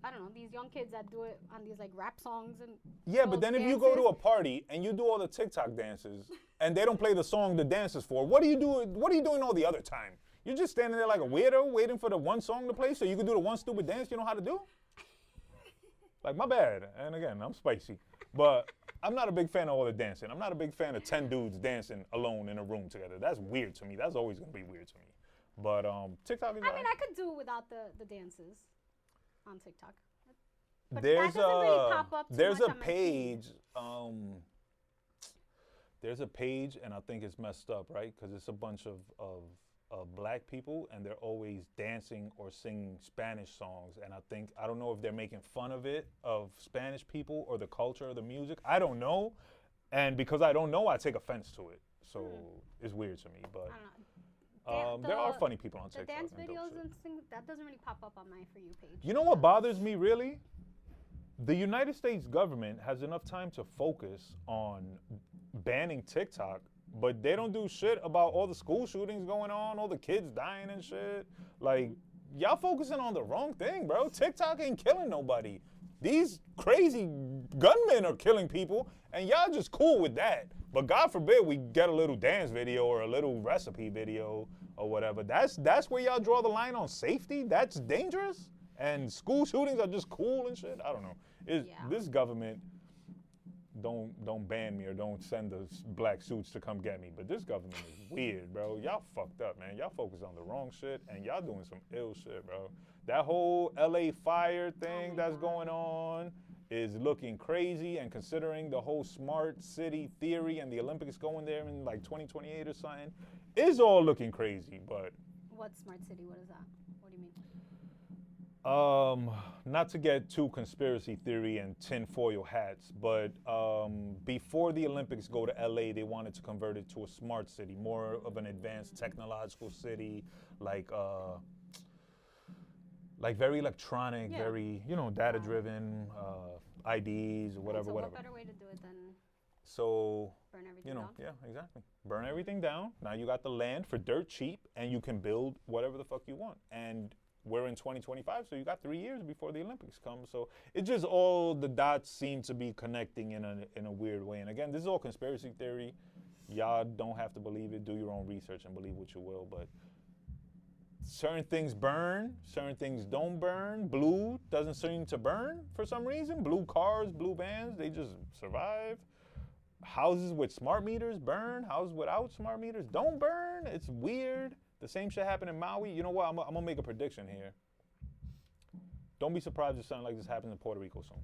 I don't know, these young kids that do it on these like rap songs and Yeah, those but then if you go to dances. a party and you do all the TikTok dances and they don't play the song the dance is for, what are you doing all the other time? You're just standing there like a weirdo waiting for the one song to play so you can do the one stupid dance you know how to do? Like, my bad. And again, I'm spicy. But I'm not a big fan of all the dancing. I'm not a big fan of 10 dudes dancing alone in a room together. That's weird to me. That's always going to be weird to me. But TikTok is I mean, I could do without the dances on TikTok. But there's that doesn't really pop up too there's much a on my feed. page there's a page and I think it's messed up, right? Because it's a bunch of black people and they're always dancing or singing Spanish songs, and I don't know if they're making fun of it, of Spanish people or the culture or the music. I don't know, and because I don't know, I take offense to it. So it's weird to me, but I don't know. there are funny people on The TikTok. dance and dope videos shit. and things, that doesn't really pop up on my For You page. You know what bothers me really? The United States government has enough time to focus on banning TikTok, but they don't do shit about all the school shootings going on, all the kids dying and shit. Like, y'all focusing on the wrong thing, bro. TikTok ain't killing nobody. These crazy gunmen are killing people, and y'all just cool with that. But God forbid we get a little dance video or a little recipe video or whatever. That's where y'all draw the line on safety? That's dangerous? And school shootings are just cool and shit? I don't know. This government, don't ban me or don't send the black suits to come get me. But this government is weird, bro. Y'all fucked up, man. Y'all focus on the wrong shit, and y'all doing some ill shit, bro. That whole LA fire thing that's going on is looking crazy, and considering the whole smart city theory and the Olympics going there in like 2028 or something, is all looking crazy, but... What smart city? What is that? What do you mean? Not to get too conspiracy theory and tinfoil hats, but before the Olympics go to LA, they wanted to convert it to a smart city, more of an advanced technological city, like like very electronic, Yeah. very, data-driven, IDs or whatever, So whatever. what better way to do it than So, burn everything down? yeah, exactly. Burn everything down. Now you got the land for dirt cheap, and you can build whatever the fuck you want. And we're in 2025, so you got 3 years before the Olympics come. So it just all the dots seem to be connecting in a weird way. And again, this is all conspiracy theory. Y'all don't have to believe it. Do your own research and believe what you will. But certain things burn, certain things don't burn. Blue doesn't seem to burn for some reason. Blue cars, blue vans, they just survive. Houses with smart meters burn. Houses without smart meters don't burn. It's weird. The same shit happened in Maui. You know what? I'm going to make a prediction here. Don't be surprised if something like this happens in Puerto Rico soon.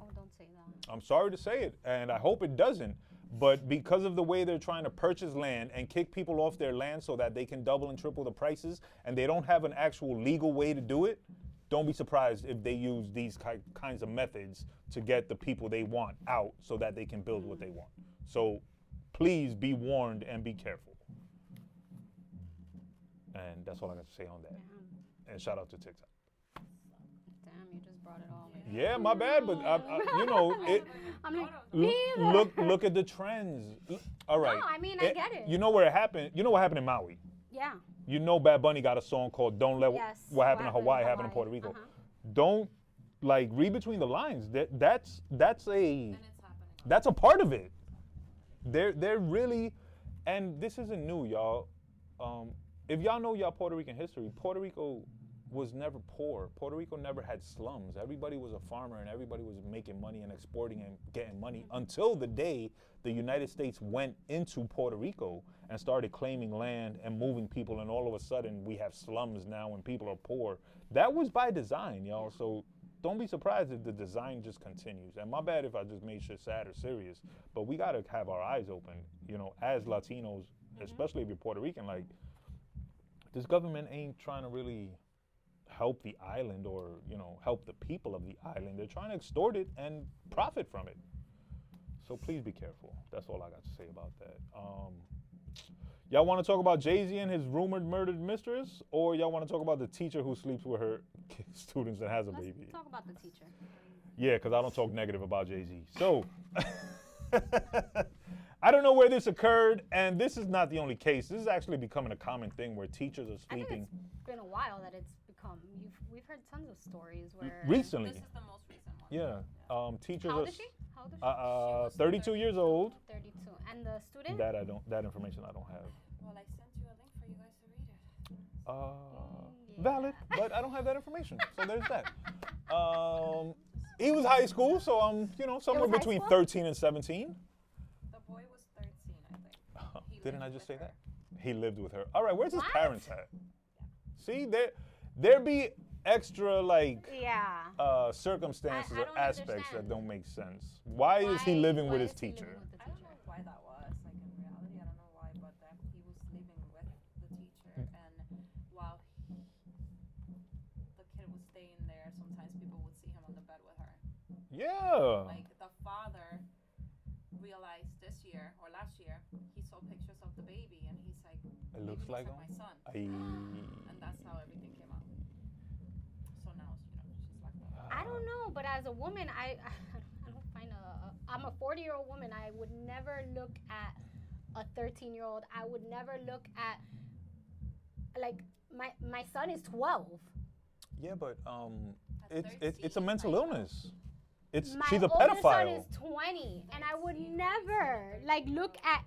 Oh, don't say that. I'm sorry to say it, and I hope it doesn't. But because of the way they're trying to purchase land and kick people off their land so that they can double and triple the prices, and they don't have an actual legal way to do it, don't be surprised if they use these kinds of methods to get the people they want out so that they can build what they want. So please be warned and be careful. And that's all I got to say on that. Damn. And shout out to TikTok. Damn, you just brought it all. Yeah, my bad, but I'm like, look at the trends. All right. No, I mean, I get it. You know where it happened? You know what happened in Maui? Yeah. You know Bad Bunny got a song called "Don't Let Yes, What Happened in Hawaii Happen in Puerto Rico." Don't read between the lines. That's And it's happening. a part of it. They're really, and this isn't new, y'all. If y'all know y'all Puerto Rican history, Puerto Rico was never poor. Puerto Rico never had slums. Everybody was a farmer and everybody was making money and exporting and getting money until the day the United States went into Puerto Rico and started claiming land and moving people, and all of a sudden we have slums now and people are poor. That was by design, y'all. So don't be surprised if the design just continues. And my bad if I just made shit sad or serious, but we gotta have our eyes open, as Latinos, especially if you're Puerto Rican. Like, this government ain't trying to really help the island or, help the people of the island. They're trying to extort it and profit from it. So please be careful. That's all I got to say about that. Y'all want to talk about Jay-Z and his rumored murdered mistress, or y'all want to talk about the teacher who sleeps with her students and has a baby? Let's talk about the teacher. Yeah, because I don't talk negative about Jay-Z. So, I don't know where this occurred, and this is not the only case. This is actually becoming a common thing where teachers are I think sleeping. it's been a while that it's become. We've heard tons of stories where. Recently. This is the most recent one. Yeah. Teachers How old are is she? How old is she? 32 years old. 32. And the student? That information I don't have. Well, I sent you a link for you guys to read it. Valid, but I don't have that information. So there's that. He was high school, so somewhere was high between school? 13 and 17. The boy was 13, I think. He Didn't I lived just with say her. that? He lived with her. All right, where's his What? parents at? See, there be extra Yeah. circumstances I or don't aspects that understand. don't make sense. Why is he living with why his is he living teacher? with the I don't teacher? know why that was. Like, in reality, I don't know why, but that he was living with the teacher, and while the kid was staying there, sometimes people would see him on the bed with her. Yeah. Like, the father realized this year or last year, he saw pictures of the baby, and he's like, It looks like my son. I, And that's how everything came out. So now, she's like that. I don't know, but as a woman, I don't find I'm a 40-year-old woman. I would never look at a 13-year-old. I would never look at, like, my son is 12. Yeah, but At it's a 13, mental like, illness. My She's a older son pedophile. is 20, and I would never look at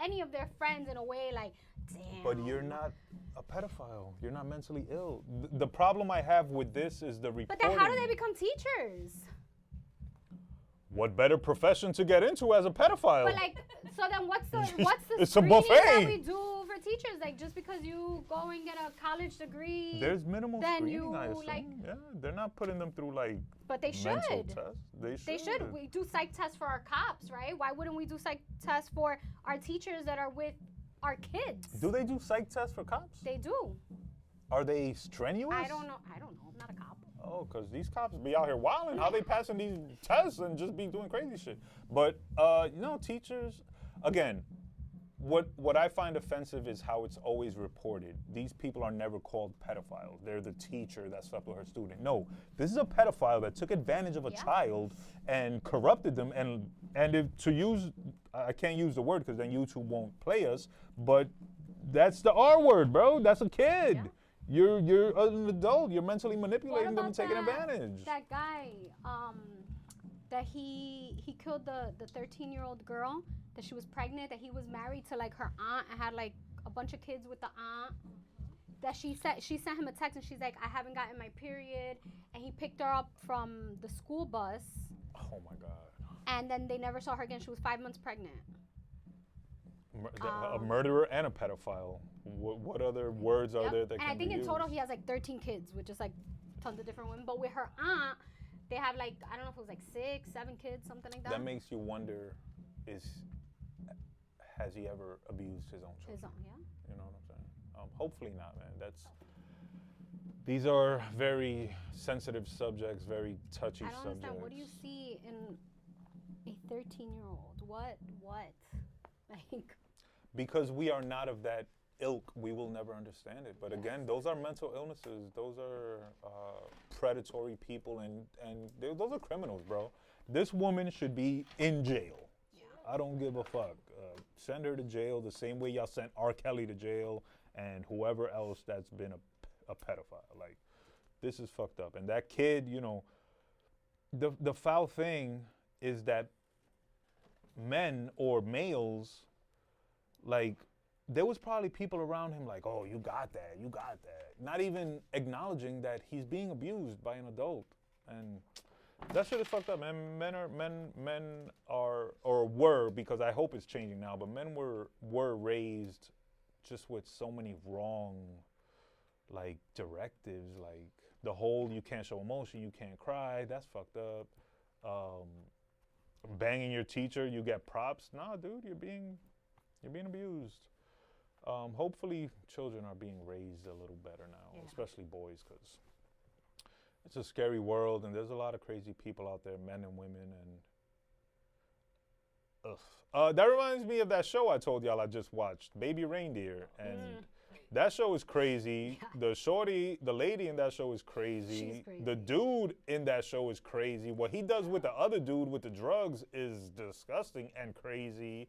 any of their friends in a way like, damn. But you're not a pedophile. You're not mentally ill. The problem I have with this is the reporting. But then, how do they become teachers? What better profession to get into as a pedophile? But like, so then what's the It's a screening that buffet. we do for teachers? Like, just because you go and get a college degree, There's minimal then screening, you, I assume. like- Yeah, they're not putting them through but they mental should. tests. They should. We do psych tests for our cops, right? Why wouldn't we do psych tests for our teachers that are with our kids? Do they do psych tests for cops? They do. Are they strenuous? I don't know. I'm not a cop. Oh, because these cops be out here wilding. How they passing these tests and just be doing crazy shit? But, teachers, again, what I find offensive is how it's always reported. These people are never called pedophiles. They're the teacher that slept with her student. No, this is a pedophile that took advantage of a child and corrupted them. And if to use, I can't use the word because then YouTube won't play us. But that's the R word, bro. That's a kid. Yeah. You're an adult. You're mentally manipulating them and taking advantage. That guy, that he killed the 13-year-old girl, that she was pregnant, that he was married to like her aunt and had like a bunch of kids with the aunt. That she sent him a text and she's like, I haven't gotten my period, and he picked her up from the school bus. Oh my God. And then they never saw her again. She was 5 months pregnant. A murderer and a pedophile. What other words are there that can be used? And I think in total he has like 13 kids, with just like tons of different women. But with her aunt, they have like, I don't know if it was like 6, 7 kids, something like that. That makes you wonder, has he ever abused his own children? His own, yeah. You know what I'm saying? Hopefully not, man. These are very sensitive subjects, very touchy subjects. I don't understand. What do you see in a 13-year-old? What? Like. Because we are not of that ilk, we will never understand it. But again, those are mental illnesses. Those are predatory people, and those are criminals, bro. This woman should be in jail. Yeah. I don't give a fuck. Send her to jail the same way y'all sent R. Kelly to jail and whoever else that's been a pedophile. Like, this is fucked up. And that kid, you know, the foul thing is that men or males, like, there was probably people around him like, oh, you got that. Not even acknowledging that he's being abused by an adult. And that shit is fucked up, man. Men are, or were, because I hope it's changing now, but men were raised just with so many wrong, like, directives, like the whole you can't show emotion, you can't cry, that's fucked up. Banging your teacher, you get props. Nah, dude, you're being abused. Hopefully children are being raised a little better now, especially boys, because it's a scary world and there's a lot of crazy people out there, men and women, and that reminds me of that show I told y'all I just watched, Baby Reindeer, and that show is crazy. Yeah. The lady in that show is crazy. She's crazy. The dude in that show is crazy. What he does with the other dude with the drugs is disgusting and crazy.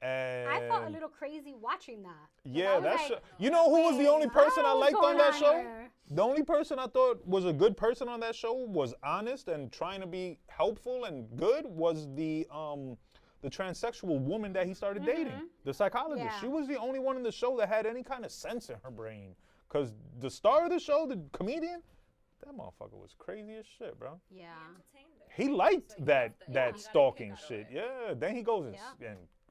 And I felt a little crazy watching that. Yeah, that show. You know who was the only person I liked on that show? Here? The only person I thought was a good person on that show, was honest and trying to be helpful and good, was the transsexual woman that he started dating, the psychologist. Yeah. She was the only one in the show that had any kind of sense in her brain. Because the star of the show, the comedian, that motherfucker was crazy as shit, bro. Yeah. He liked So that stalking shit. Yeah, then he goes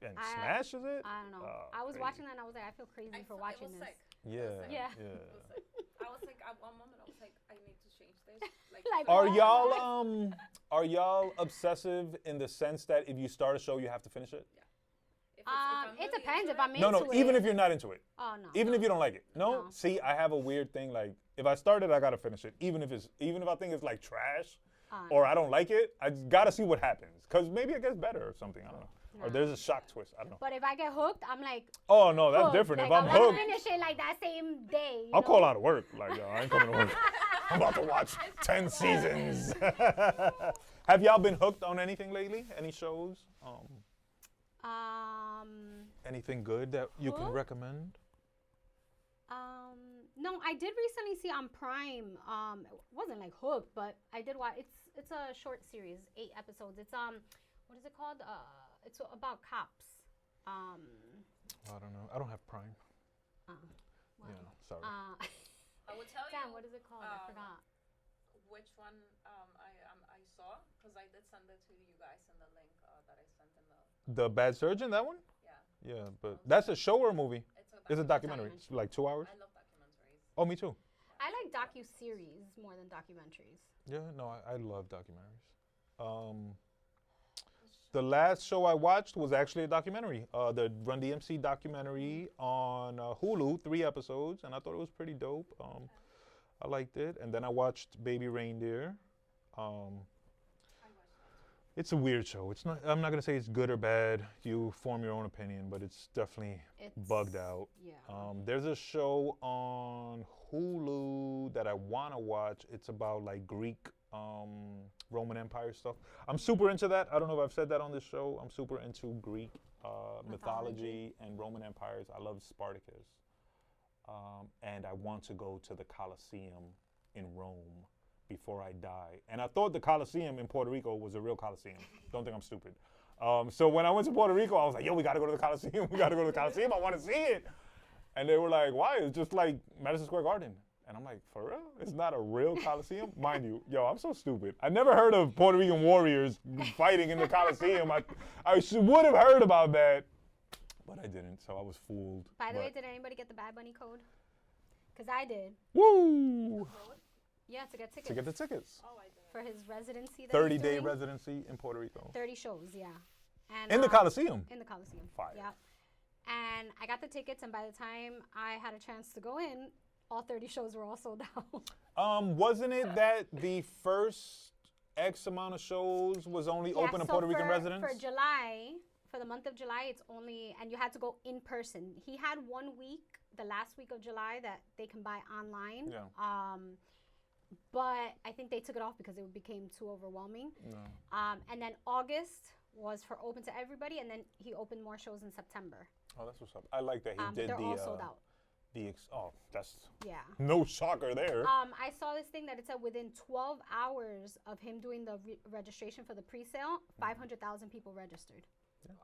and smashes it. I don't know. I was watching that and I was like, I feel crazy for watching this. Sick. Yeah. I was like, at one moment, I was like, I need to change this. Like Are y'all obsessive in the sense that if you start a show, you have to finish it? Yeah. It depends if I'm into No, it. even if you're not into it. Oh no. Even if you don't like it. No? No. See, I have a weird thing, like, if I start it, I gotta finish it. Even if I think it's like trash or I don't like it, I just gotta see what happens. Cause maybe it gets better or something. I don't know. Or there's a shock twist. I don't know. But if I get hooked, I'm like, oh no, that's hooked. different. Like, If I'm I'm hooked, finish it like that same day. I'll call out of work. Like, yo, I ain't coming to work. I'm about to watch 10 seasons. Have y'all been hooked on anything lately? Any shows? Anything good that you can recommend? No, I did recently see on Prime. It wasn't like hooked, but I did watch. It's a short series, 8 episodes. It's what is it called? It's about cops. I don't know. I don't have Prime. Well, Yeah, sorry. I will tell Damn, you. what is it called? I forgot. Which one I saw, because I did send it to you guys in the link that I sent in the. The Bad Surgeon, that one? Yeah. Yeah, but that's a show or a movie? It's a documentary. Documentary. It's like 2 hours? I love documentaries. Oh, me too. I like docu-series more than documentaries. Yeah, no, I love documentaries. The last show I watched was actually a documentary. The Run DMC documentary on Hulu, 3 episodes, and I thought it was pretty dope. I liked it. And then I watched Baby Reindeer. It's a weird show. It's not. I'm not gonna say it's good or bad. You form your own opinion, but it's definitely bugged out. Yeah. There's a show on Hulu that I wanna watch. It's about like Greek, Roman Empire stuff. I'm super into that. I don't know if I've said that on this show. I'm super into Greek mythology and Roman empires. I love Spartacus, and I want to go to the Colosseum in Rome before I die. And I thought the Coliseum in Puerto Rico was a real Coliseum. Don't think I'm stupid. So when I went to Puerto Rico, I was like, yo, we got to go to the Coliseum. We got to go to the Coliseum. I want to see it. And they were like, why? It's just like Madison Square Garden. And I'm like, for real? It's not a real Coliseum? Mind you, yo, I'm so stupid. I never heard of Puerto Rican warriors fighting in the Coliseum. I would have heard about that, but I didn't, so I was fooled. By the way, did anybody get the Bad Bunny code? Because I did. Woo! Yeah, to get tickets. To get the tickets. Oh, I didn't. For his residency. 30-day residency in Puerto Rico. 30 shows, yeah. And, In the Coliseum? In the Coliseum. Fire. Yeah. And I got the tickets, and by the time I had a chance to go in, all 30 shows were all sold out. Wasn't it that the first X amount of shows was only open to so Puerto Rican residents? For July, for the month of July, it's only, and you had to go in person. He had 1 week, the last week of July, that they can buy online. Yeah. But I think they took it off because it became too overwhelming. No. And then August was for open to everybody, and then he opened more shows in September. Oh, that's what's up. I like that he did they're the. all sold out. That's Yeah. no shocker there. I saw this thing that it said within 12 hours of him doing the registration for the pre-sale, 500,000 people registered. Yeah.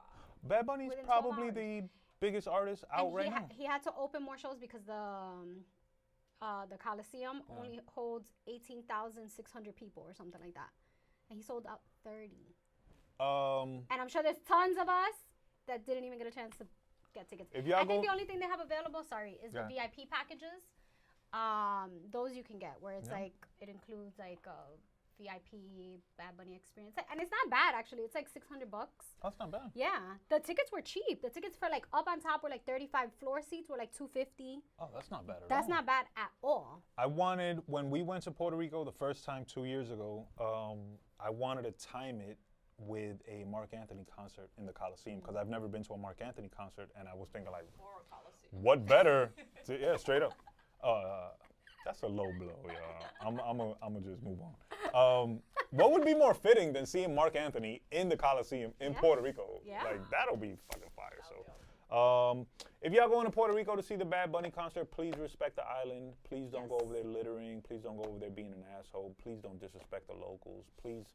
Bad Bunny is Within 12 probably hours. the biggest artist out right now. He had to open more shows because the Coliseum only holds 18,600 people or something like that, and he sold out 30. And I'm sure there's tons of us that didn't even get a chance to get tickets. I think the only thing they have available, is the VIP packages. Those you can get where it's like it includes like a VIP Bad Bunny experience, and it's not bad actually. It's like $600. That's not bad. Yeah, the tickets were cheap. The tickets for like up on top were like 35. Floor seats were like $250. Oh, that's not bad at all. That's not bad at all. When we went to Puerto Rico the first time 2 years ago, I wanted to time it with a Mark Anthony concert in the Coliseum because I've never been to a Mark Anthony concert, and I was thinking like, what better? Straight up. That's a low blow, y'all. I'm gonna just move on. What would be more fitting than seeing Mark Anthony in the Coliseum in Puerto Rico? Yeah. Like that'll be fucking fire. So, if y'all going to Puerto Rico to see the Bad Bunny concert, please respect the island. Please don't go over there littering. Please don't go over there being an asshole. Please don't disrespect the locals. Please,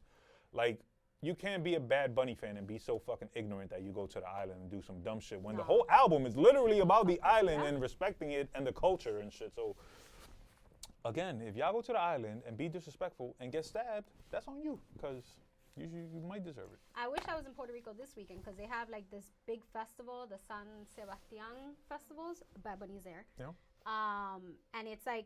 like. You can't be a Bad Bunny fan and be so fucking ignorant that you go to the island and do some dumb shit when the whole album is literally about the island and respecting it and the culture and shit. So, again, if y'all go to the island and be disrespectful and get stabbed, that's on you because you might deserve it. I wish I was in Puerto Rico this weekend because they have like this big festival, the San Sebastian festivals. Bad Bunny's there. Yeah. And it's like,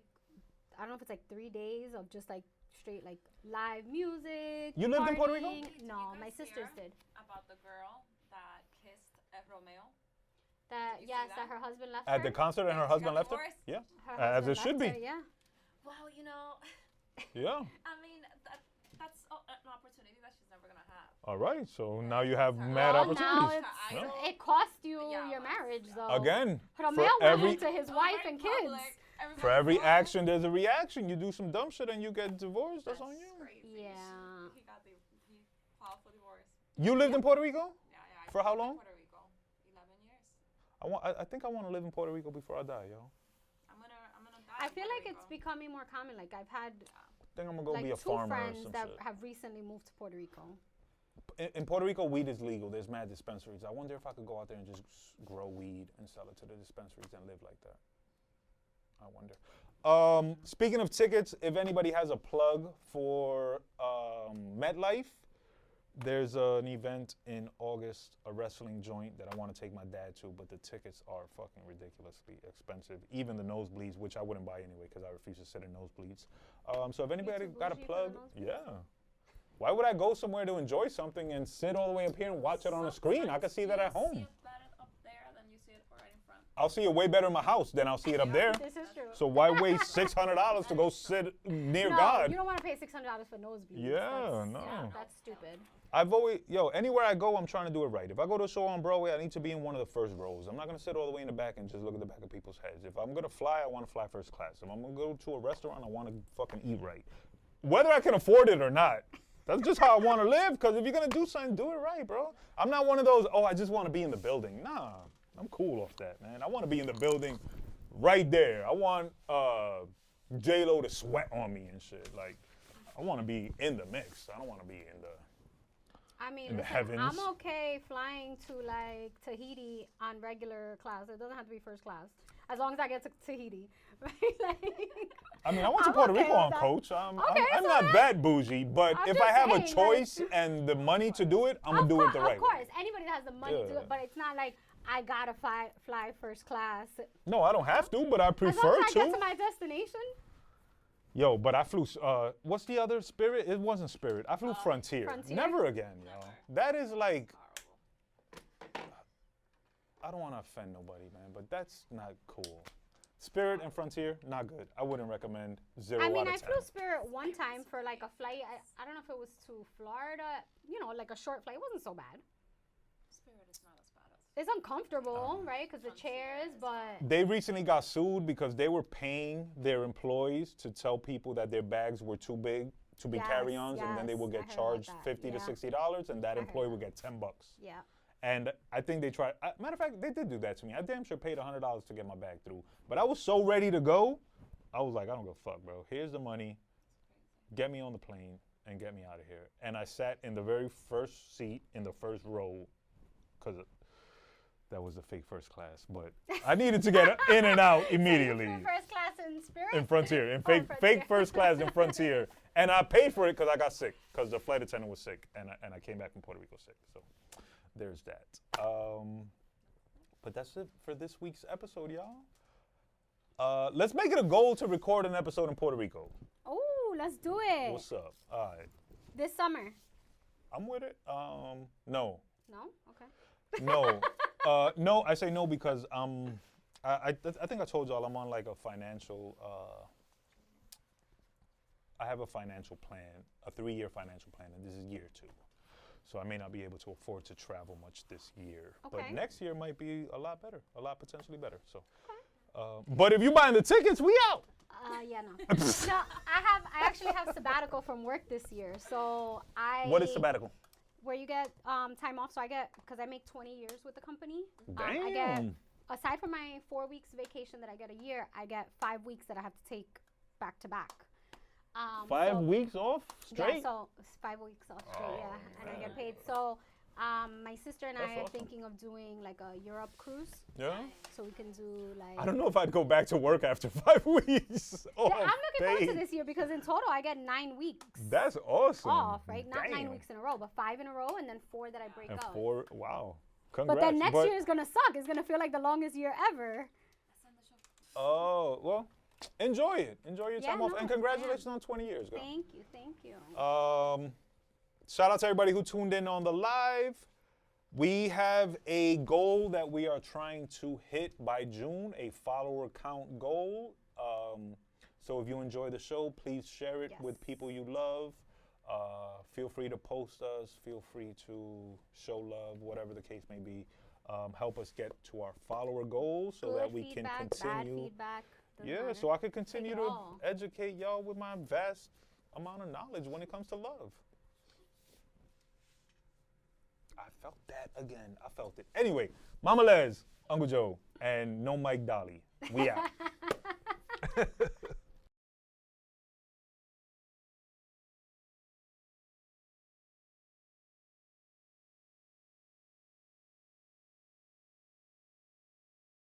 I don't know if it's like 3 days of just like straight like live music. You lived in Puerto partying. Rico? No, Did you my guys sisters hear did. about the girl that kissed Romeo? That Did you see yes, that? that her husband left At her. the concert and her She husband got left her? divorced? Yeah. Her As husband it should left be. her, yeah. Well, Yeah. I mean, that's an opportunity that she's never gonna have. All right. So now you have Well, mad Now opportunities. it's, Yeah. it cost you Yeah, your well, marriage yeah. though. Again, Romeo for went every into his wife and kids. for every action, there's a reaction. You do some dumb shit and you get divorced. That's on you. Crazy. Yeah. He filed for divorce. You lived in Puerto Rico? Yeah, yeah. For how lived in long? Puerto Rico, 11 years. I think I want to live in Puerto Rico before I die, yo. I'm gonna die. I in feel Puerto like it's Rico. becoming more common. Like I've had I think I'm gonna go like be a 2 farmer or friends some that shit. have recently moved to Puerto Rico. In Puerto Rico, weed is legal. There's mad dispensaries. I wonder if I could go out there and just grow weed and sell it to the dispensaries and live like that. I wonder. Speaking of tickets, if anybody has a plug for MetLife, there's an event in August, a wrestling joint that I want to take my dad to, but the tickets are fucking ridiculously expensive. Even the nosebleeds, which I wouldn't buy anyway because I refuse to sit in nosebleeds. So if anybody too got a bougie for plug, the nosebleeds? yeah. Why would I go somewhere to enjoy something and sit all the way up here and watch it on a screen? I could see that at home. You see it better up there than you see it right in front. I'll see it way better in my house than I'll see it up there. This is true. So why waste $600 to go sit near no, God? you don't want to pay $600 for nosebleeds. Yeah, no. That's stupid. I've always, anywhere I go, I'm trying to do it right. If I go to a show on Broadway, I need to be in one of the first rows. I'm not going to sit all the way in the back and just look at the back of people's heads. If I'm going to fly, I want to fly first class. If I'm going to go to a restaurant, I want to fucking eat right. Whether I can afford it or not, that's just how I want to live, because if you're going to do something, do it right, bro. I'm not one of those, I just want to be in the building. Nah, I'm cool off that, man. I want to be in the building right there. I want J-Lo to sweat on me and shit. Like, I want to be in the mix. I don't want to be in the... I mean, in the listen, heavens. I'm okay flying to like Tahiti on regular class. It doesn't have to be first class, as long as I get to Tahiti. Right? Like, I mean, I went to I'm Puerto okay Rico with on that. coach. I'm it's not alright. that bougie, but I'm if just I have saying, a choice and the money to do it, I'm gonna do it the right Of course, way. anybody that has the money to do Yeah. it, but it's not like I gotta fly first class. No, I don't have to, but I As prefer long as I get to. to my destination. Yo, but I flew. What's the other Spirit? It wasn't Spirit. I flew Frontier. Frontier? Never again, yo. That is like. I don't want to offend nobody, man, but that's not cool. Spirit and Frontier, not good. I wouldn't recommend. 0 I mean, out of I 10. flew Spirit one time for like a flight. I don't know if it was to Florida. You know, like a short flight. It wasn't so bad. Spirit is not as bad as. It's uncomfortable, right? Because the chairs, but They recently got sued because they were paying their employees to tell people that their bags were too big to be Yes, carry-ons, and then they yes, would I get heard about charged that, $50 yeah. to $60, and that heard employee that. would get $10. yeah. And I think they tried. Matter of fact, they did do that to me. I damn sure paid $100 to get my bag through. But I was so ready to go. I was like, I don't give a fuck, bro. Here's the money. Get me on the plane and get me out of here. And I sat in the very first seat in the first row, because that was a fake first class. But I needed to get in and out immediately. So you flew first class in Spirit? In Frontier, in Oh, fake Frontier. first class in Frontier, and I paid for it because I got sick, because the flight attendant was sick, and I came back from Puerto Rico sick. So there's that. But that's it for this week's episode, y'all. Let's make it a goal to record an episode in Puerto Rico. Oh, let's do it. What's up? All right, This summer. I'm with it. No, No? Okay. no, no. I say no because I think I told y'all I'm on like a financial. I have a financial plan, a 3-year financial plan, and this is year 2. So I may not be able to afford to travel much this year. But Okay. next year might be a lot better, a lot potentially better. So, but if you buying the tickets, we out. Yeah, no. No, I actually have sabbatical from work this year. So What is sabbatical? Where you get time off. So I get, because I make 20 years with the company. I get, Damn. aside from my 4 weeks vacation that I get a year, I get 5 weeks that I have to take back to back. 5 so- weeks off straight? Yeah, so it's 5 weeks off straight, Oh, yeah, and I man. get paid. So my sister and That's I are awesome. thinking of doing like a Europe cruise. Yeah. So we can do like. I don't know if I'd go back to work after 5 weeks. Yeah, I'm looking forward to paid. this year because in total I get 9 weeks That's awesome. off, right? Not 9 Damn. weeks in a row, but 5 in a row, and then 4 that I break And out. 4, wow. But Congrats. then next year is gonna suck. It's gonna feel like the longest year ever. Oh, well, enjoy it. Enjoy your Yeah, time off. no, And congratulations on 20 years, girl. Thank you, thank you. Shout out to everybody who tuned in on the live. We have a goal that we are trying to hit by June, a follower count goal. So if you enjoy the show, please share it Yes. with people you love. Feel free to post us. Feel free to show love, whatever the case may be. Help us get to our follower goal so Good that we feedback, can bad continue. feedback. doesn't Yeah, matter. so I could continue it to all. educate y'all with my vast amount of knowledge when it comes to love. I felt that again. I felt it. Anyway, Mama Les, Uncle Joe, and no Mike Dolly. We out.